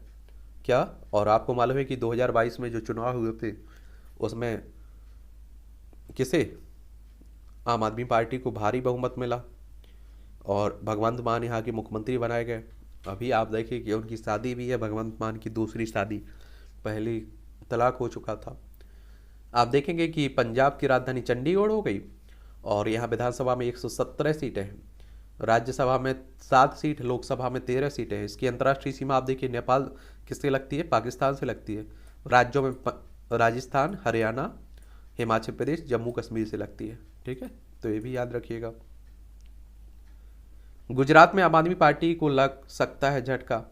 क्या? और आपको मालूम है कि 2022 में जो चुनाव हुए थे उसमें किसे? आम आदमी पार्टी को भारी बहुमत मिला और भगवंत मान यहाँ के मुख्यमंत्री बनाए गए। अभी आप देखिए कि उनकी शादी भी है, भगवंत मान की दूसरी शादी, पहली तलाक हो चुका था। आप देखेंगे कि पंजाब की राजधानी चंडीगढ़ हो गई और यहाँ विधानसभा में 117 सीटें हैं, राज्यसभा में 7 सीट, लोकसभा में 13 सीटें हैं। इसकी अंतर्राष्ट्रीय सीमा आप देखिए नेपाल किससे लगती है? पाकिस्तान से लगती है। राज्यों में राजस्थान, हरियाणा, हिमाचल प्रदेश, जम्मू कश्मीर से लगती है। ठीक है, तो ये भी याद रखिएगा। गुजरात में आम आदमी पार्टी को लग सकता है झटका।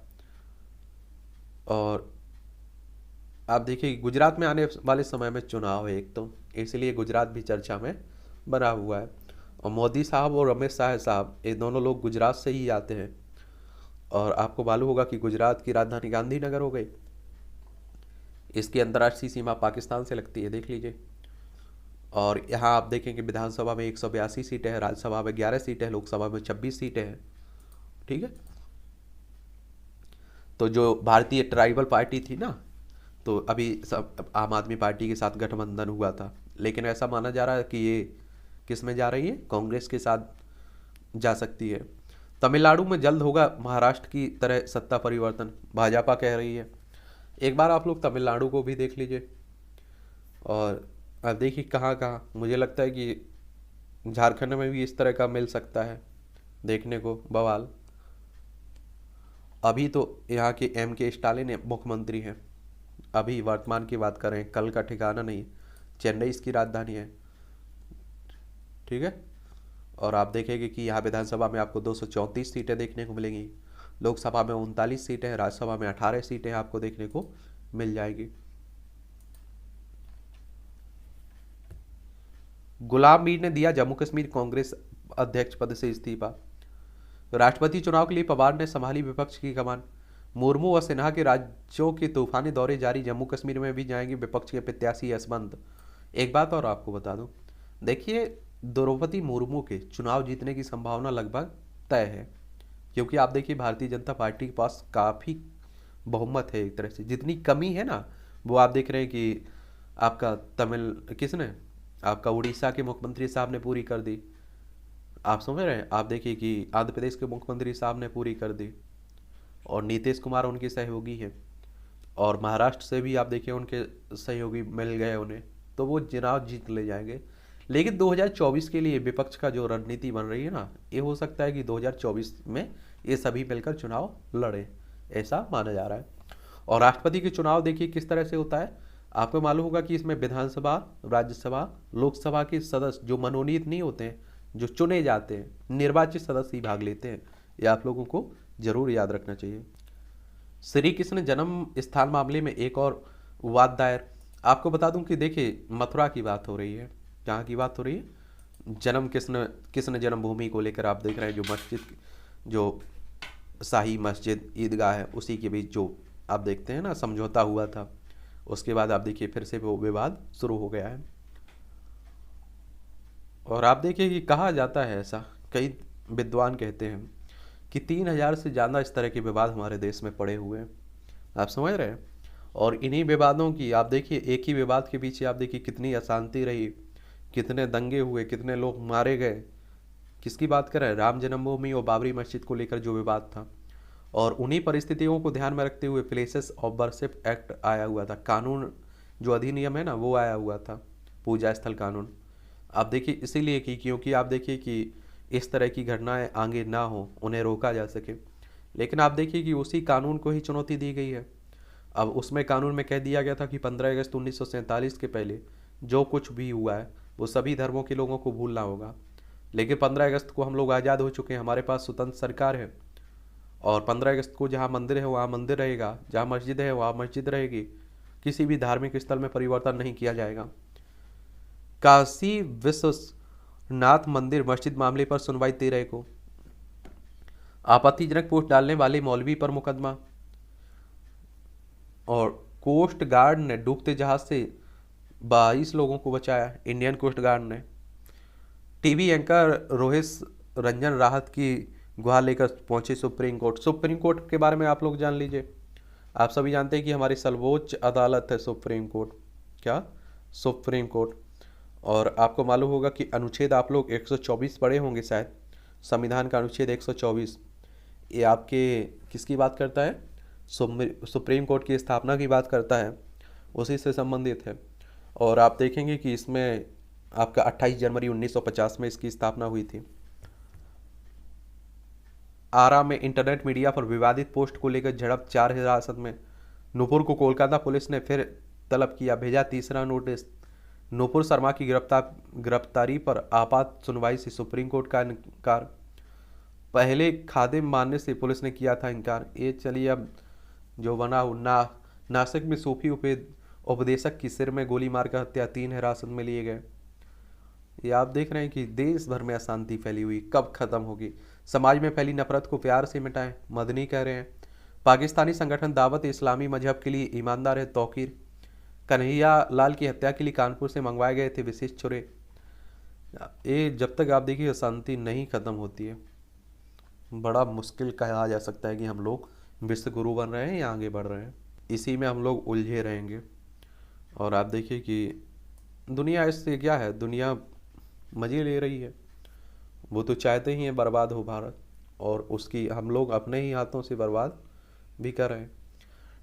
और आप देखिए गुजरात में आने वाले समय में चुनाव है एक, तो इसलिए गुजरात भी चर्चा में बना हुआ है। और मोदी साहब और अमित शाह साहब ये दोनों लोग गुजरात से ही आते हैं। और आपको मालूम होगा कि गुजरात की राजधानी गांधीनगर हो गई। इसकी अंतर्राष्ट्रीय सीमा पाकिस्तान से लगती है, देख लीजिए। और यहाँ आप देखेंगे विधानसभा में 182 सीटें हैं, राज्यसभा में 11 सीटें हैं, लोकसभा में 26 सीटें हैं। ठीक है, तो जो भारतीय ट्राइबल पार्टी थी ना, तो अभी सब आम आदमी पार्टी के साथ गठबंधन हुआ था, लेकिन ऐसा माना जा रहा है कि ये किस में जा रही है? कांग्रेस के साथ जा सकती है। तमिलनाडु में जल्द होगा महाराष्ट्र की तरह सत्ता परिवर्तन, भाजपा कह रही है। एक बार आप लोग तमिलनाडु को भी देख लीजिए। और अब देखिए कहाँ कहाँ, मुझे लगता है कि झारखंड में भी इस तरह का मिल सकता है देखने को बवाल। अभी तो यहाँ के MK स्टालिन मुख्यमंत्री हैं, अभी वर्तमान की बात करें, कल का ठिकाना नहीं। चेन्नई इसकी राजधानी है। ठीक है, और आप देखेंगे कि यहाँ विधानसभा में आपको 234 सीटें देखने को मिलेंगी, लोकसभा में 39 सीटें हैं, राज्यसभा में 18 सीटें आपको देखने को मिल जाएगी। गुलाम मीर ने दिया जम्मू कश्मीर कांग्रेस अध्यक्ष पद से इस्तीफा। राष्ट्रपति चुनाव के लिए पवार ने संभाली विपक्ष की कमान। मुर्मू व सिन्हा के राज्यों के तूफानी दौरे जारी, जम्मू कश्मीर में भी जाएंगे विपक्ष के प्रत्याशी यशवंत। एक बात और आपको बता दूं, देखिए द्रौपदी मुर्मू के चुनाव जीतने की संभावना लगभग तय है, क्योंकि आप देखिए भारतीय जनता पार्टी के पास काफ़ी बहुमत है। एक तरह से जितनी कमी है ना, वो आप देख रहे हैं कि आपका तमिल किसने, आपका उड़ीसा के मुख्यमंत्री साहब ने पूरी कर दी। आप समझ रहे हैं, आप देखिए कि आंध्र प्रदेश के मुख्यमंत्री साहब ने पूरी कर दी, और नीतीश कुमार उनके सहयोगी हैं। और महाराष्ट्र से भी आप देखिए उनके सहयोगी मिल गए उन्हें, तो वो चुनाव जीत ले जाएंगे। लेकिन 2024 के लिए विपक्ष का जो रणनीति बन रही है ना, ये हो सकता है कि 2024 में ये सभी मिलकर चुनाव लड़े, ऐसा माना जा रहा है। और राष्ट्रपति के चुनाव देखिए किस तरह से होता है। आपको मालूम होगा कि इसमें विधानसभा, राज्यसभा, लोकसभा के सदस्य जो मनोनीत नहीं होते हैं, जो चुने जाते हैं, निर्वाचित सदस्य ही भाग लेते हैं। ये आप लोगों को जरूर याद रखना चाहिए। श्री कृष्ण जन्म स्थान मामले में एक और वाद दायर। आपको बता दूं कि देखिए मथुरा की बात हो रही है, जहाँ की बात हो रही है जन्म कृष्ण कृष्ण जन्मभूमि को लेकर। आप देख रहे हैं जो मस्जिद, जो शाही मस्जिद ईदगाह है, उसी के बीच जो आप देखते हैं ना समझौता हुआ था, उसके बाद आप देखिए फिर से वो विवाद शुरू हो गया है। और आप देखिए कि कहा जाता है ऐसा, कई विद्वान कहते हैं कि 3,000 से ज़्यादा इस तरह के विवाद हमारे देश में पड़े हुए हैं। आप समझ रहे हैं। और इन्हीं विवादों की आप देखिए, एक ही विवाद के पीछे आप देखिए कितनी अशांति रही, कितने दंगे हुए, कितने लोग मारे गए। किसकी बात कर रहे हैं, राम जन्मभूमि और बाबरी मस्जिद को लेकर जो विवाद था। और उन्हीं परिस्थितियों को ध्यान में रखते हुए प्लेसेस ऑफ वर्शिप एक्ट आया हुआ था, कानून जो अधिनियम है ना वो आया हुआ था, पूजा स्थल कानून। आप देखिए इसीलिए कि क्योंकि आप देखिए कि इस तरह की घटनाएं आगे ना हो, उन्हें रोका जा सके। लेकिन आप देखिए कि उसी कानून को ही चुनौती दी गई है। अब उसमें कानून में कह दिया गया था कि 15 अगस्त 1947 के पहले जो कुछ भी हुआ है वो सभी धर्मों के लोगों को भूलना होगा। लेकिन 15 अगस्त को हम लोग आज़ाद हो चुके हैं, हमारे पास स्वतंत्र सरकार है। और 15 अगस्त को जहाँ मंदिर है वहाँ मंदिर रहेगा, जहाँ मस्जिद है वहाँ मस्जिद रहेगी। किसी भी धार्मिक स्थल में परिवर्तन नहीं किया जाएगा। काशी विश्वनाथ मंदिर मस्जिद मामले पर सुनवाई 13 को। आपत्तिजनक पोस्ट डालने वाले मौलवी पर मुकदमा। और कोस्ट गार्ड ने डूबते जहाज से 22 लोगों को बचाया, इंडियन कोस्ट गार्ड ने। टीवी एंकर रोहित रंजन राहत की गुहार लेकर पहुंचे सुप्रीम कोर्ट। सुप्रीम कोर्ट के बारे में आप लोग जान लीजिए। आप सभी जानते हैं कि हमारी सर्वोच्च अदालत है सुप्रीम कोर्ट। क्या, सुप्रीम कोर्ट। और आपको मालूम होगा कि अनुच्छेद आप लोग 124 पढ़े होंगे शायद, संविधान का अनुच्छेद 124, ये आपके किसकी बात करता है, सुप्रीम कोर्ट की स्थापना की बात करता है, उसी से संबंधित है। और आप देखेंगे कि इसमें आपका 28 जनवरी 1950 में इसकी स्थापना हुई थी। आरा में इंटरनेट मीडिया पर विवादित पोस्ट को लेकर झड़प, 4 हिरासत में। नूपुर को कोलकाता पुलिस ने फिर तलब किया, भेजा तीसरा नोटिस। नूपुर शर्मा की गिरफ्तारी पर आपात सुनवाई से सुप्रीम कोर्ट का इनकार। पहले खादिम मानने से पुलिस ने किया था इनकार। ये चलिए अब जो बना नासिक में सूफी उपदेशक की सिर में गोली मारकर हत्या, 3 हिरासत में लिए गए। ये आप देख रहे हैं कि देश भर में अशांति फैली हुई, कब खत्म होगी। समाज में फैली नफरत को प्यार से मिटाएं, मदनी कह रहे हैं। पाकिस्तानी संगठन दावत इस्लामी मजहब के लिए ईमानदार है, तौकीर। कन्हैया लाल की हत्या के लिए कानपुर से मंगवाए गए थे विशेष छुरे। ये जब तक आप देखिए अशांति नहीं खत्म होती है, बड़ा मुश्किल कहा जा सकता है कि हम लोग विश्व गुरु बन रहे हैं या आगे बढ़ रहे हैं। इसी में हम लोग उलझे रहेंगे। और आप देखिए कि दुनिया इससे क्या है, दुनिया मज़े ले रही है। वो तो चाहते ही हैं बर्बाद हो भारत, और उसकी हम लोग अपने ही हाथों से बर्बाद भी कर रहे हैं।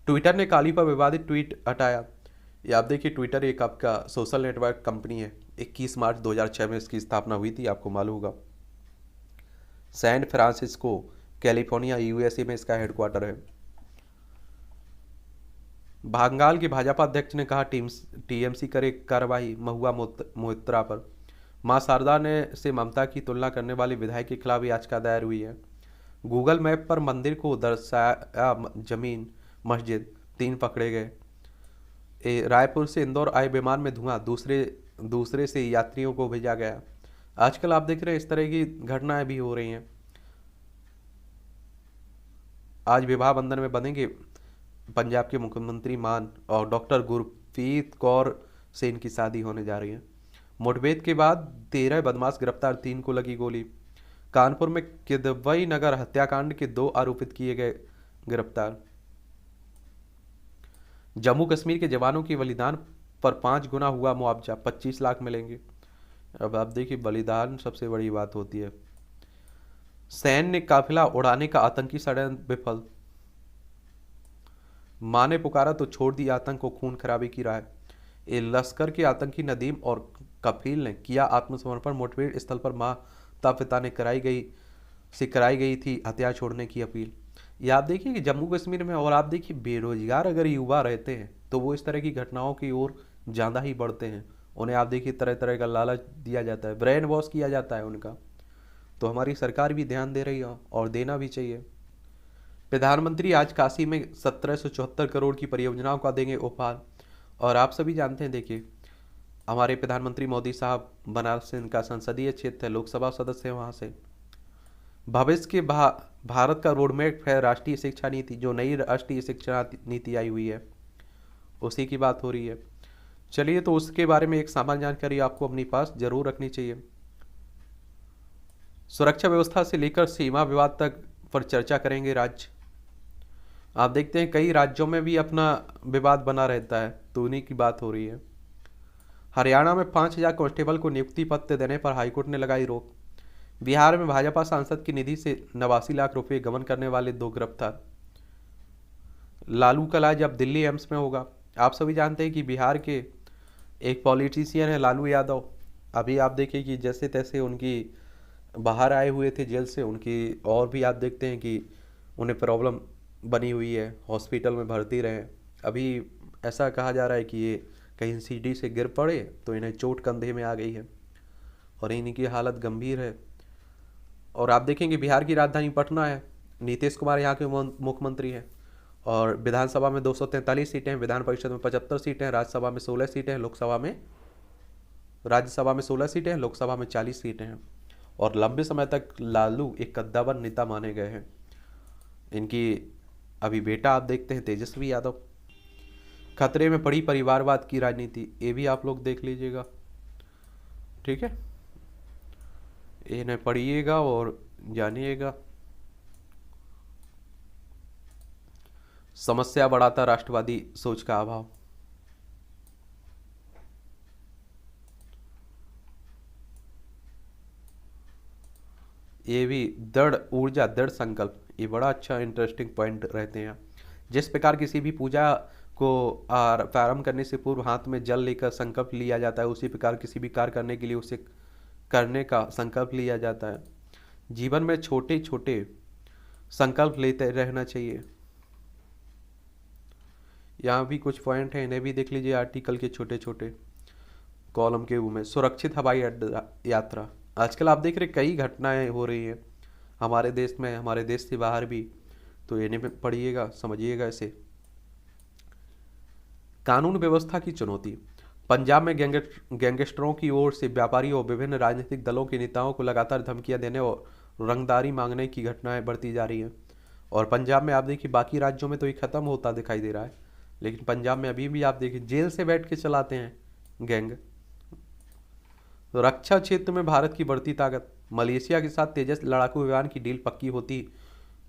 ट्विटर ने काली पर विवादित ट्वीट हटाया। ये आप देखिए, ट्विटर एक आपका सोशल नेटवर्क कंपनी है। 21 मार्च 2006 में इसकी स्थापना हुई थी, आपको मालूम होगा। सैन फ्रांसिस्को कैलिफोर्निया यूएसए में इसका हेडक्वार्टर है। बंगाल के भाजपा अध्यक्ष ने कहा टीएमसी करे कार्रवाई महुआ मोइत्रा पर। मां शारदा ने से ममता की तुलना करने वाले विधायक के खिलाफ याचिका दायर हुई है। गूगल मैप पर मंदिर को दर्शाया जमीन मस्जिद, 3 पकड़े गए। रायपुर से इंदौर आए विमान में धुआं, दूसरे से यात्रियों को भेजा गया। आजकल आप देख रहे हैं इस तरह की घटनाएं भी हो रही हैं। आज विवाह बंधन में बंधेंगे पंजाब के मुख्यमंत्री मान और डॉक्टर गुरप्रीत कौर से इनकी शादी होने जा रही है। मुठभेड़ के बाद 13 बदमाश गिरफ्तार, 3 को लगी गोली। कानपुर में किदवई नगर हत्याकांड के 2 आरोपित किए गए गिरफ्तार। जम्मू कश्मीर के जवानों की बलिदान पर 5 गुना हुआ मुआवजा, 25 लाख मिलेंगे। अब आप देखिए, बलिदान सबसे बड़ी बात होती है। सैन्य काफिला उड़ाने का आतंकी षड्यंत्र विफल, मां ने पुकारा तो छोड़ दिया आतंक को, खून खराबे की राह। ये लश्कर के आतंकी नदीम और कफील ने किया आत्मसमर्पण, मुठभेड़ स्थल पर माता पिता ने कराई गई थी हथियार छोड़ने की अपील। ये आप देखिए कि जम्मू कश्मीर में, और आप देखिए बेरोजगार अगर युवा रहते हैं तो वो इस तरह की घटनाओं की ओर ज़्यादा ही बढ़ते हैं। उन्हें आप देखिए तरह तरह का लालच दिया जाता है, ब्रेन वॉश किया जाता है उनका। तो हमारी सरकार भी ध्यान दे रही है और देना भी चाहिए। प्रधानमंत्री आज काशी में 1774 करोड़ की परियोजनाओं का देंगे उपहार। और आप सभी जानते हैं, देखिए हमारे प्रधानमंत्री मोदी साहब बनारस से, इनका संसदीय क्षेत्र है, लोकसभा सदस्य हैं वहाँ से। भविष्य के भारत का रोडमैप है राष्ट्रीय शिक्षा नीति, जो नई राष्ट्रीय शिक्षा नीति आई हुई है उसी की बात हो रही है। चलिए, तो उसके बारे में एक सामान्य जानकारी आपको अपने पास जरूर रखनी चाहिए। सुरक्षा व्यवस्था से लेकर सीमा विवाद तक पर चर्चा करेंगे राज्य। आप देखते हैं कई राज्यों में भी अपना विवाद बना रहता है, तो उन्हीं की बात हो रही है। हरियाणा में 5,000 कांस्टेबल को नियुक्ति पत्र देने पर हाईकोर्ट ने लगाई रोक। बिहार में भाजपा सांसद की निधि से 89 लाख रुपए गबन करने वाले 2 गिरफ्तार। लालू का इलाज अब दिल्ली एम्स में होगा। आप सभी जानते हैं कि बिहार के एक पॉलिटिशियन है लालू यादव। अभी आप देखिए कि जैसे तैसे उनकी बाहर आए हुए थे जेल से, उनकी और भी आप देखते हैं कि उन्हें प्रॉब्लम बनी हुई है, हॉस्पिटल में भर्ती रहे। अभी ऐसा कहा जा रहा है कि ये कहीं सीढ़ी से गिर पड़े तो इन्हें चोट कंधे में आ गई है और इनकी हालत गंभीर है। और आप देखेंगे बिहार की राजधानी पटना है, नीतीश कुमार यहाँ के मुख्यमंत्री हैं। और विधानसभा में 243 सीटें हैं, विधान परिषद में 75 सीटें हैं, राज्यसभा में 16 सीटें हैं, राज्यसभा में 16 सीटें हैं, लोकसभा में 40 सीटें हैं। और लंबे समय तक लालू एक कद्दावर नेता माने गए हैं। इनकी अभी बेटा आप देखते हैं तेजस्वी यादव। खतरे में पड़ी परिवारवाद की राजनीति, ये भी आप लोग देख लीजिएगा, ठीक है, इन्हें पढ़िएगा और जानिएगा। समस्या बढ़ाता राष्ट्रवादी सोच का अभाव। ये भी दृढ़ ऊर्जा, दृढ़ संकल्प, ये बड़ा अच्छा इंटरेस्टिंग पॉइंट रहते हैं। जिस प्रकार किसी भी पूजा को प्रारंभ करने से पूर्व हाथ में जल लेकर संकल्प लिया जाता है, उसी प्रकार किसी भी कार्य करने के लिए उसे करने का संकल्प लिया जाता है। जीवन में छोटे छोटे संकल्प लेते रहना चाहिए। यहाँ भी कुछ पॉइंट हैं, इन्हें भी देख लीजिए आर्टिकल के छोटे छोटे कॉलम के में। सुरक्षित हवाई अड्डा यात्रा, आजकल आप देख रहे कई घटनाएं हो रही हैं हमारे देश में, हमारे देश से बाहर भी, तो इन्हें पढ़िएगा, समझिएगा इसे। कानून व्यवस्था की चुनौती, पंजाब में गैंगस्टरों की ओर से व्यापारियों और विभिन्न राजनीतिक दलों के नेताओं को लगातार धमकियां देने और रंगदारी मांगने की घटनाएं बढ़ती जा रही हैं। और पंजाब में आप देखिए, बाकी राज्यों में तो ये खत्म होता दिखाई दे रहा है, लेकिन पंजाब में अभी भी आप देखिए जेल से बैठ के चलाते हैं गैंग। तो रक्षा क्षेत्र में भारत की बढ़ती ताकत, मलेशिया के साथ तेजस लड़ाकू विमान की डील पक्की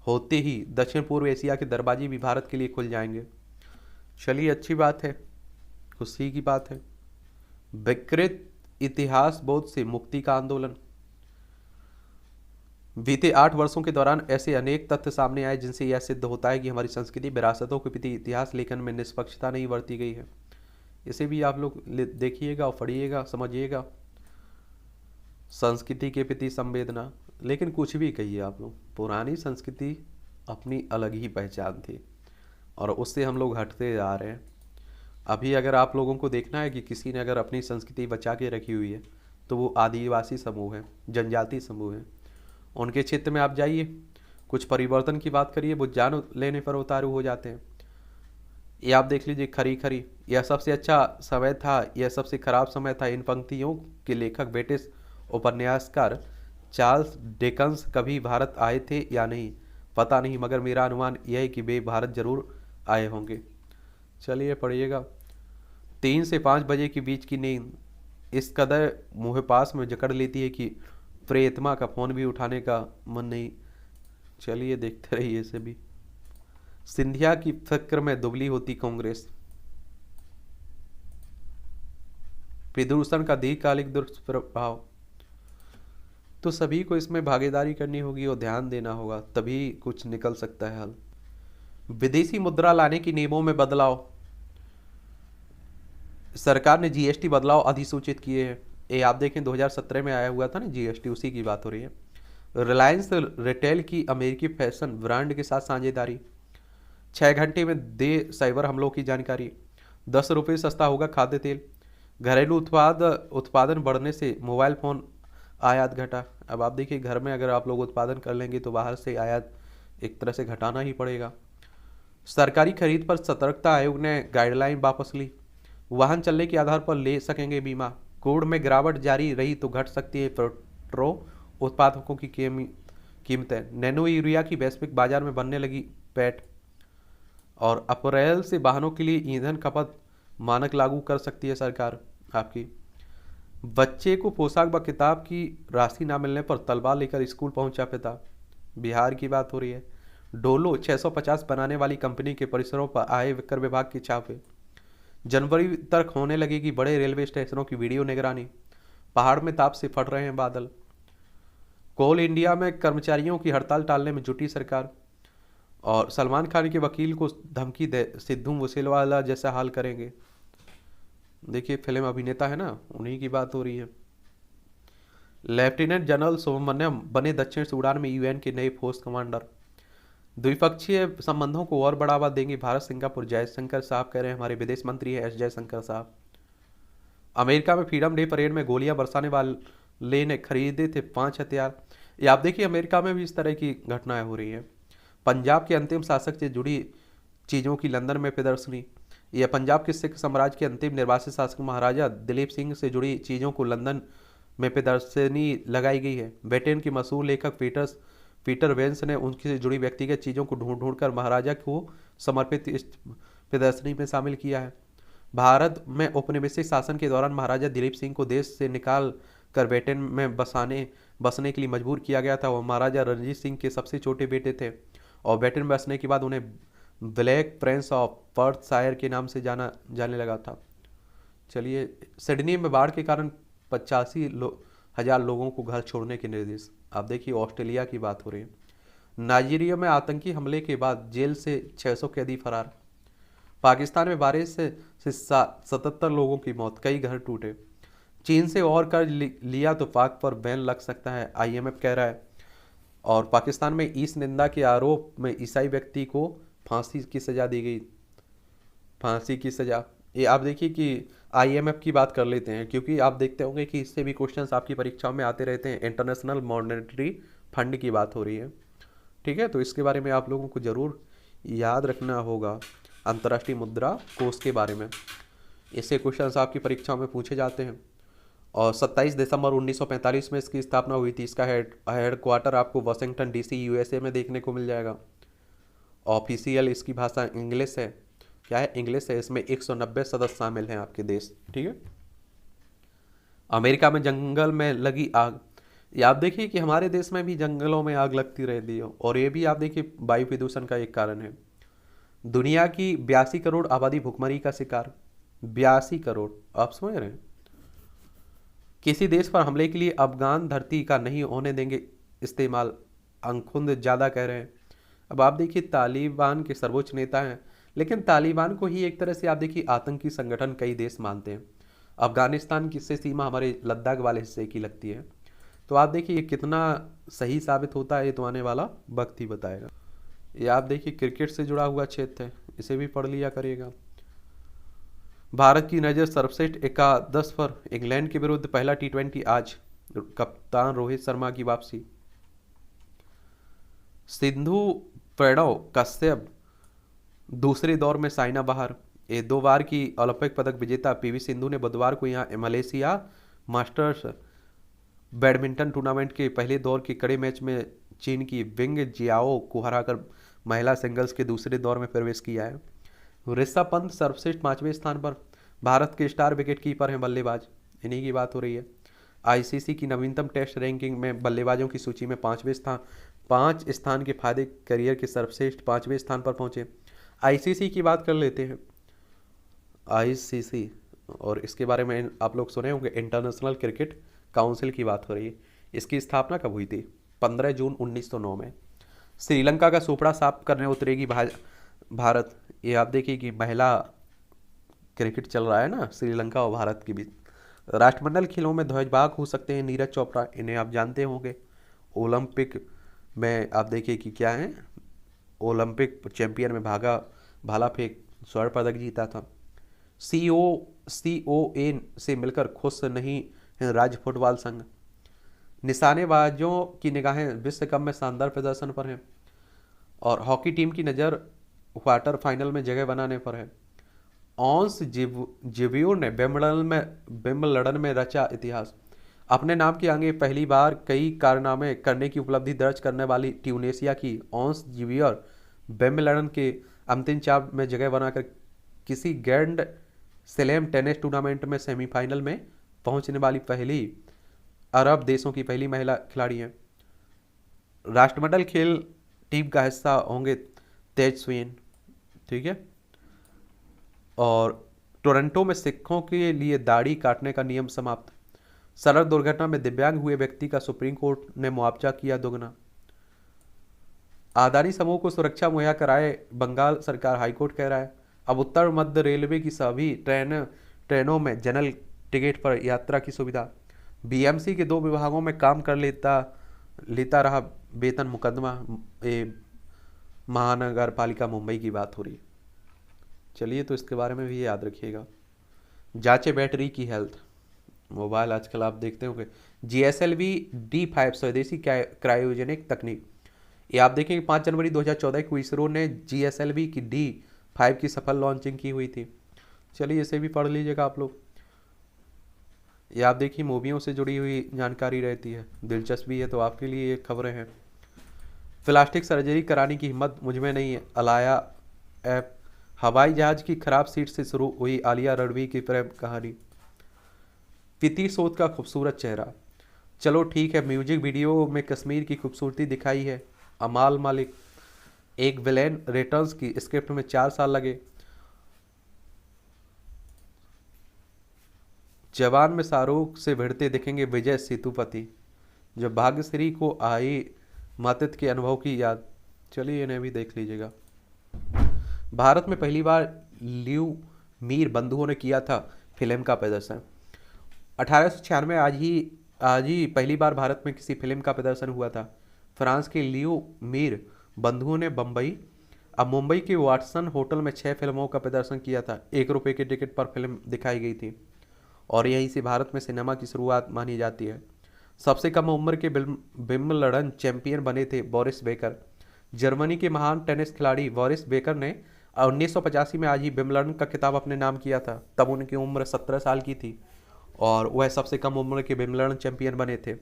होते ही दक्षिण पूर्व एशिया के दरवाजे भी भारत के लिए खुल जाएंगे। चलिए, अच्छी बात है, खुशी की बात है। विकृत इतिहास बोध से मुक्ति का आंदोलन, बीते 8 वर्षों के दौरान ऐसे अनेक तथ्य सामने आए जिनसे यह सिद्ध होता है कि हमारी संस्कृति विरासतों के प्रति इतिहास लेखन में निष्पक्षता नहीं बरती गई है। इसे भी आप लोग देखिएगा और पढ़िएगा, समझिएगा। संस्कृति के प्रति संवेदना, लेकिन कुछ भी कहिए आप लोग, पुरानी संस्कृति अपनी अलग ही पहचान थी और उससे हम लोग हटते जा रहे हैं। अभी अगर आप लोगों को देखना है कि किसी ने अगर अपनी संस्कृति बचा के रखी हुई है तो वो आदिवासी समूह है, जनजाति समूह है। उनके क्षेत्र में आप जाइए, कुछ परिवर्तन की बात करिए, वो जान लेने पर उतारू हो जाते हैं। ये आप देख लीजिए, खरी खरी, यह सबसे अच्छा समय था, यह सबसे खराब समय था। इन पंक्तियों के लेखक ब्रिटिश उपन्यासकार चार्ल्स डिकन्स कभी भारत आए थे या नहीं पता नहीं, मगर मेरा अनुमान यह है कि वे भारत जरूर आए होंगे। चलिए, पढ़िएगा। 3 से 5 बजे के बीच की नींद इस कदर मुँह पास में जकड़ लेती है कि प्रेतमा का फोन भी उठाने का मन नहीं। चलिए, देखते रहिए इसे भी। सिंधिया की फिक्र में दुबली होती कांग्रेस, प्रदूषण का दीर्घकालिक दुष्प्रभाव। तो सभी को इसमें भागीदारी करनी होगी और ध्यान देना होगा, तभी कुछ निकल सकता है हल। विदेशी मुद्रा लाने की नियमों में बदलाव। सरकार ने जीएसटी बदलाव अधिसूचित किए हैं। ये आप देखें 2017 में आया हुआ था ना जीएसटी, उसी की बात हो रही है। रिलायंस रिटेल की अमेरिकी फैशन ब्रांड के साथ साझेदारी। 6 घंटे में दे साइबर हमलों की जानकारी। 10 रुपये सस्ता होगा खाद्य तेल। घरेलू उत्पादन बढ़ने से मोबाइल फ़ोन आयात घटा। अब आप देखिए घर में अगर आप लोग उत्पादन कर लेंगे तो बाहर से आयात एक तरह से घटाना ही पड़ेगा। सरकारी खरीद पर सतर्कता आयोग ने गाइडलाइन वापस ली। वाहन चलने के आधार पर ले सकेंगे बीमा। क्रूड में गिरावट जारी रही तो घट सकती है पेट्रो उत्पादकों की कीमतें। नैनो यूरिया की वैश्विक बाजार में बनने लगी पैठ। और अप्रैल से वाहनों के लिए ईंधन खपत मानक लागू कर सकती है सरकार आपकी। बच्चे को पोशाक व किताब की राशि ना मिलने पर तलवार लेकर स्कूल पहुंचा पिता। बिहार की बात हो रही है। डोलो 650 बनाने वाली कंपनी के परिसरों पर आए कर विभाग के छापे। जनवरी तक होने लगेगी बड़े रेलवे स्टेशनों की वीडियो निगरानी। पहाड़ में ताप से फट रहे हैं बादल। कोल इंडिया में कर्मचारियों की हड़ताल टालने में जुटी सरकार। और सलमान खान के वकील को धमकी दे सिद्धू मूसेवाला जैसा हाल करेंगे। देखिए फिल्म अभिनेता है ना, उन्हीं की बात हो रही है। लेफ्टिनेंट जनरल सुब्रमण्यम बने दक्षिण सूडान में यूएन के नए फोर्स कमांडर। द्विपक्षीय संबंधों को और बढ़ावा देंगे भारत सिंगापुर। जयशंकर साहब कह रहे हैं, हमारे विदेश मंत्री है एस जयशंकर साहब। अमेरिका में फ्रीडम डे परेड में गोलियां बरसाने वाले ने खरीदे थे 5 हथियार। ये आप देखिए अमेरिका में भी इस तरह की घटनाएं हो रही हैं। पंजाब के अंतिम शासक से जुड़ी चीज़ों की लंदन में प्रदर्शनी। यह पंजाब के सिख साम्राज्य के अंतिम निर्वासित शासक महाराजा दिलीप सिंह से जुड़ी चीज़ों को लंदन में प्रदर्शनी लगाई गई है। ब्रिटेन के मशहूर लेखक पीटर वेंस ने उनसे जुड़ी व्यक्तिगत चीज़ों को ढूंढ ढूंढ कर महाराजा को समर्पित इस प्रदर्शनी में शामिल किया है। भारत में औपनिवेशिक शासन के दौरान महाराजा दिलीप सिंह को देश से निकाल कर ब्रिटेन में बसने के लिए मजबूर किया गया था। वह महाराजा रणजीत सिंह के सबसे छोटे बेटे थे और ब्रिटेन में बसने के बाद उन्हें ब्लैक प्रिंस ऑफ पर्थशायर के नाम से जाने लगा था। चलिए, सिडनी में बाढ़ के कारण 85,000 लोगों को घर छोड़ने के निर्देश। आप देखिए ऑस्ट्रेलिया की बात हो रही है। नाइजीरिया में आतंकी हमले के बाद जेल से 600 कैदी फरार। पाकिस्तान में बारिश से 77 लोगों की मौत, कई घर टूटे। चीन से और कर्ज लिया तो पाक पर बैन लग सकता है, आईएमएफ कह रहा है। और पाकिस्तान में ईश निंदा के आरोप में ईसाई व्यक्ति को फांसी की सजा दी गई। फांसी की सजा, ये आप देखिए कि आईएमएफ की बात कर लेते हैं, क्योंकि आप देखते होंगे कि इससे भी क्वेश्चंस आपकी परीक्षाओं में आते रहते हैं। इंटरनेशनल मॉनेटरी फंड की बात हो रही है, ठीक है, तो इसके बारे में आप लोगों को ज़रूर याद रखना होगा। अंतर्राष्ट्रीय मुद्रा कोष के बारे में इससे क्वेश्चंस आपकी परीक्षाओं में पूछे जाते हैं। और 27 दिसंबर 1945 में इसकी स्थापना हुई थी। इसका हेडक्वार्टर आपको वाशिंगटन डीसी यूएसए में देखने को मिल जाएगा। ऑफिशियल इसकी भाषा इंग्लिश है। क्या है? इंग्लिश है। इसमें 190 सदस्य शामिल हैं आपके देश, ठीक है। अमेरिका में जंगल में लगी आग। ये आप देखिए कि हमारे देश में भी जंगलों में आग लगती रहती है और ये भी आप देखिए वायु प्रदूषण का एक कारण है। दुनिया की 82 करोड़ आबादी भुखमरी का शिकार। 82 करोड़, आप समझ रहे हैं। किसी देश पर हमले के लिए अफगान धरती का नहीं होने देंगे इस्तेमाल, अंखुंद ज़्यादा कह रहे हैं। अब आप देखिए तालिबान के सर्वोच्च नेता हैं, लेकिन तालिबान को ही एक तरह से आप देखिए आतंकी संगठन कई देश मानते हैं। अफगानिस्तान की से सीमा हमारे लद्दाख वाले हिस्से की लगती है। तो आप देखिए ये कितना सही साबित होता है, ये तो आने वाला वक्त ही बताएगा। ये आप देखिए क्रिकेट से जुड़ा हुआ क्षेत्र है, इसे भी पढ़ लिया करिएगा। भारत की नज़र सर्वश्रेष्ठ एकादश पर। इंग्लैंड के विरुद्ध पहला T20 आज। कप्तान रोहित शर्मा की वापसी। सिंधु प्रणव कश्यप दूसरे दौर में साइना बाहर। ये 2 बार की ओलंपिक पदक विजेता पीवी सिंधु ने बुधवार को यहाँ मलेशिया मास्टर्स बैडमिंटन टूर्नामेंट के पहले दौर के कड़े मैच में चीन की विंग जियाओ को हराकर महिला सिंगल्स के दूसरे दौर में प्रवेश किया है। ऋषभ पंत सर्वश्रेष्ठ 5वें स्थान पर। भारत के स्टार विकेट कीपर हैं बल्लेबाज, इन्हीं की बात हो रही है। आईसीसी की नवीनतम टेस्ट रैंकिंग में बल्लेबाजों की सूची में 5 स्थान के फायदे करियर के सर्वश्रेष्ठ 5वें स्थान पर पहुंचे। आईसीसी की बात कर लेते हैं। आईसीसी और इसके बारे में आप लोग सुने होंगे, इंटरनेशनल क्रिकेट काउंसिल की बात हो रही है। इसकी स्थापना कब हुई थी? 15 जून 1909 में। श्रीलंका का सुपड़ा साफ करने उतरेगी भारत। ये आप देखिए कि महिला क्रिकेट चल रहा है ना श्रीलंका और भारत के बीच। राष्ट्रमंडल खेलों में ध्वजवाहक हो सकते हैं नीरज चोपड़ा, इन्हें आप जानते होंगे। ओलंपिक में आप देखिए कि क्या है, ओलंपिक चैंपियन में भाला फेंक स्वर्ण पदक जीता था। COA से मिलकर खुश नहीं है राज्य फुटबॉल संघ। निशानेबाजों की निगाहें विश्व कप में शानदार प्रदर्शन पर हैं और हॉकी टीम की नज़र क्वार्टर फाइनल में जगह बनाने पर है। ऑन्स जिव्यूर ने विंबलडन में रचा इतिहास। अपने नाम के आगे पहली बार कई कारनामे करने की उपलब्धि दर्ज करने वाली ट्यूनेशिया की ऑन्स जिव्यूर विंबलडन के अंतिम चार में जगह बनाकर किसी ग्रैंड स्लैम टेनिस टूर्नामेंट में सेमीफाइनल में पहुंचने वाली पहली अरब देशों की पहली महिला खिलाड़ी हैं। राष्ट्रमंडल खेल टीम का हिस्सा होंगे तेजस्विन, ठीक है। और टोरंटो में सिखों के लिए दाढ़ी काटने का नियम समाप्त। सड़क दुर्घटना में दिव्यांग हुए व्यक्ति का सुप्रीम कोर्ट ने मुआवजा किया दोगुना। आदानी समूह को सुरक्षा मुहैया कराए बंगाल सरकार, हाईकोर्ट कह रहा है। अब उत्तर मध्य रेलवे की सभी ट्रेनों में जनरल टिकट पर यात्रा की सुविधा। BMC के 2 विभागों में काम कर लेता रहा वेतन मुकदमा। महानगर पालिका मुंबई की बात हो रही है। चलिए तो इसके बारे में भी याद रखिएगा। जांचे बैटरी की हेल्थ। मोबाइल आजकल आप देखते होंगे। GSLV D5 स्वदेशी क्रायोजेनिक तकनीक। ये आप देखेंगे 5 जनवरी 2014 को इसरो ने GSLV की D5 की सफल लॉन्चिंग की हुई थी। चलिए इसे भी पढ़ लीजिएगा आप लोग। ये आप देखिए मूवियों से जुड़ी हुई जानकारी रहती है, दिलचस्पी है तो आपके लिए ये खबरें हैं। प्लास्टिक सर्जरी कराने की हिम्मत मुझमें नहीं है, अलाया ऐप। हवाई जहाज की खराब सीट से शुरू हुई आलिया रणवीर की प्रेम कहानी। प्रीति सूद का खूबसूरत चेहरा। चलो ठीक है, म्यूजिक वीडियो में कश्मीर की खूबसूरती दिखाई है अमाल मालिक। एक विलेन रिटर्न्स की स्क्रिप्ट में 4 साल लगे। जवान में शाहरुख से भिड़ते दिखेंगे विजय सेतुपति। जब भाग्यश्री को आई मातृत्व के अनुभव की याद। चलिए इन्हें भी देख लीजिएगा। भारत में पहली बार ल्यूमीर बंधुओं ने किया था फिल्म का प्रदर्शन। 1896 आज ही पहली बार भारत में किसी फिल्म का प्रदर्शन हुआ था। फ्रांस के ल्यूमीर बंधुओं ने मुंबई के वाटसन होटल में 6 फिल्मों का प्रदर्शन किया था। 1 रुपये के टिकट पर फिल्म दिखाई गई थी और यहीं से भारत में सिनेमा की शुरुआत मानी जाती है। सबसे कम उम्र के विंबलडन चैंपियन बने थे बोरिस बेकर। जर्मनी के महान टेनिस खिलाड़ी बोरिस बेकर ने 1985 में आज ही विंबलडन का खिताब अपने नाम किया था। तब उनकी उम्र 17 साल की थी और वह सबसे कम उम्र के विंबलडन चैंपियन बने थे।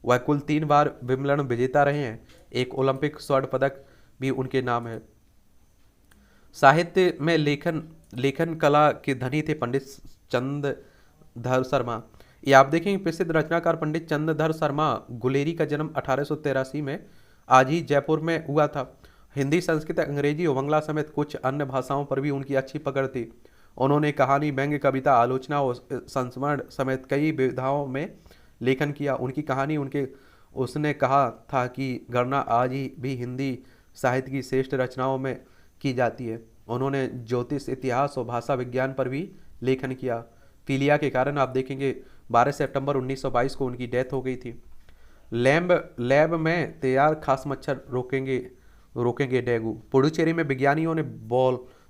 वह कुल 3 बार विंबलडन विजेता रहे हैं। एक ओलंपिक स्वर्ण पदक भी उनके नाम है। साहित्य में लेखन कला के धनी थे पंडित चंद्रधर शर्मा। ये आप देखेंगे प्रसिद्ध रचनाकार पंडित चंद्रधर शर्मा गुलेरी का जन्म 1883 में आज ही जयपुर में हुआ था। हिंदी, संस्कृत, अंग्रेजी और बंगला समेत कुछ अन्य भाषाओं पर भी उनकी अच्छी पकड़ थी। उन्होंने कहानी, व्यंग्य, कविता, आलोचना और संस्मरण समेत कई विधाओं में लेखन किया। उनकी कहानी उसने कहा था कि गणना आज भी हिंदी साहित्य की श्रेष्ठ रचनाओं में की जाती है। उन्होंने ज्योतिष, इतिहास और भाषा विज्ञान पर भी लेखन किया। पीलिया के कारण आप देखेंगे 12 सितंबर 1922 को उनकी डेथ हो गई थी। लैब में तैयार खास मच्छर रोकेंगे डेंगू। पुडुचेरी में विज्ञानियों ने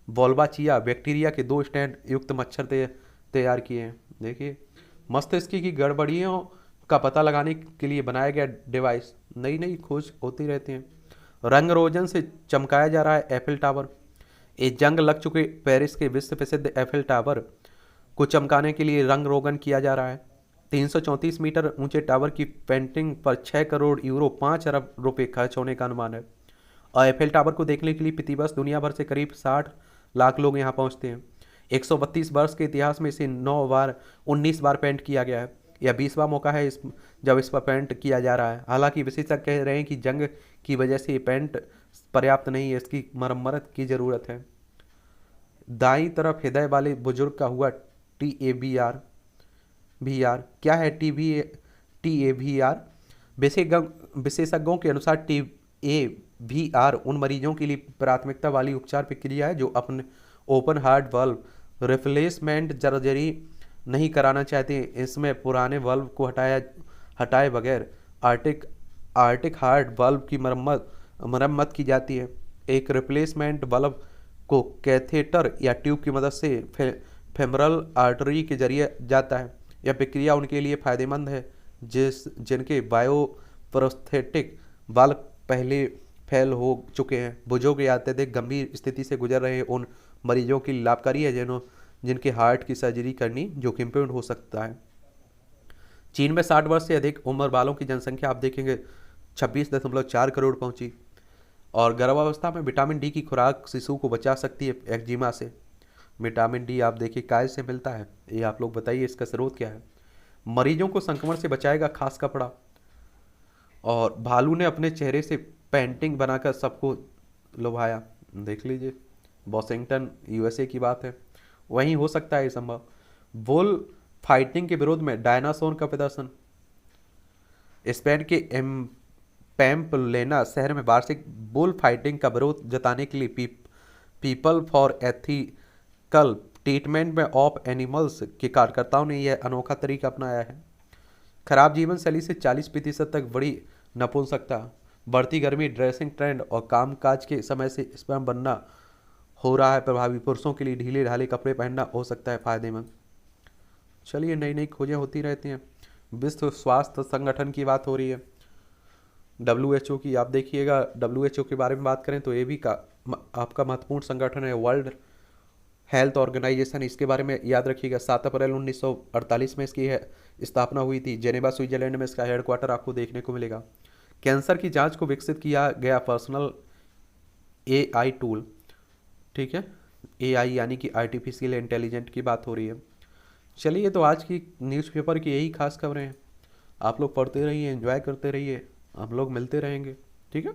बोल्बाचिया बैक्टीरिया के 2 स्टैंड युक्त मच्छर तैयार किए हैं। देखिए मस्तिष्क की गड़बड़ियों का पता लगाने के लिए बनाया गया डिवाइस। नई खोज होती रहती हैं। रंग रोगन से चमकाया जा रहा है एफिल टावर। एक जंग लग चुके पेरिस के विश्व प्रसिद्ध एफिल टावर को चमकाने के लिए रंग रोगन किया जा रहा है। 334 मीटर ऊंचे टावर की पेंटिंग पर 6 करोड़ यूरो 5 अरब रुपए खर्च होने का अनुमान है। और एफिल टावर को देखने के लिए प्रतिवर्ष दुनिया भर से करीब 60 लाख लोग यहां पहुंचते हैं। 132 वर्ष के इतिहास में इसे 19 बार पेंट किया गया है। यह 20वां मौका है जब इस पर पेंट किया जा रहा है। हालांकि विशेषज्ञ कह रहे हैं कि जंग की वजह से ये पेंट पर्याप्त नहीं है, इसकी मरम्मत की जरूरत है। दाईं तरफ हृदय वाले बुजुर्ग का हुआ TAVR क्या है TAVR? विशेषज्ञों के अनुसार TAVR उन मरीजों के लिए प्राथमिकता वाली उपचार प्रक्रिया है जो अपने open heart valve replacement surgery नहीं कराना चाहते। इसमें पुराने वाल्व को हटाए बगैर आर्टिक हार्ट वाल्व की मरम्मत की जाती है। एक रिप्लेसमेंट वाल्व को कैथेटर या ट्यूब की मदद से फेमरल आर्टरी के जरिए जाता है। यह प्रक्रिया उनके लिए फायदेमंद है जिनके बायोप्रोस्थेटिक वाल्व पहले फेल हो चुके हैं। बुजुर्ग या अत्यधिक गंभीर स्थिति से गुजर रहे उन मरीजों के लिए लाभकारी है जिनके हार्ट की सर्जरी करनी जोखिमपूर्ण हो सकता है। चीन में 60 वर्ष से अधिक उम्र वालों की जनसंख्या आप देखेंगे 26.4 करोड़ पहुंची। और गर्भावस्था में विटामिन डी की खुराक शिशु को बचा सकती है एक्जिमा से। विटामिन डी आप देखिए काय से मिलता है, ये आप लोग बताइए, इसका स्रोत क्या है। मरीजों को संक्रमण से बचाएगा खास कपड़ा। और भालू ने अपने चेहरे से पेंटिंग बनाकर सबको लुभाया, देख लीजिए, वॉशिंगटन USA की बात है। वहीं हो सकता है ये संभव। बुल फाइटिंग के विरोध में डायनासोर का प्रदर्शन। स्पेन के पैम्पलेना शहर में वार्षिक बुल फाइटिंग का विरोध जताने के लिए पीपल फॉर एथिकल ट्रीटमेंट में ऑफ एनिमल्स के कार्यकर्ताओं ने यह अनोखा तरीका अपनाया है। खराब जीवन शैली से 40% तक बढ़ी नपुंसकता, बढ़ती गर्मी, ड्रेसिंग ट्रेंड और कामकाज के समय से स्पर्म बनना हो रहा है प्रभावी। पुरुषों के लिए ढीले ढाले कपड़े पहनना हो सकता है फायदेमंद। चलिए, नई नई खोजें होती रहती हैं। विश्व स्वास्थ्य संगठन की बात हो रही है, WHO की। आप देखिएगा, WHO के बारे में बात करें तो ये भी आपका महत्वपूर्ण संगठन है, वर्ल्ड हेल्थ ऑर्गेनाइजेशन। इसके बारे में याद रखिएगा, 7 अप्रैल 1948 में इसकी स्थापना हुई थी। जेनेवा स्विट्जरलैंड में इसका हेडक्वार्टर आपको देखने को मिलेगा। कैंसर की जांच को विकसित किया गया पर्सनल AI टूल, ठीक है, AI यानी कि आर्टिफिशियल इंटेलिजेंट की बात हो रही है। चलिए, तो आज की न्यूज़पेपर की यही खास खबरें हैं। आप लोग पढ़ते रहिए, एंजॉय करते रहिए, हम लोग मिलते रहेंगे, ठीक है।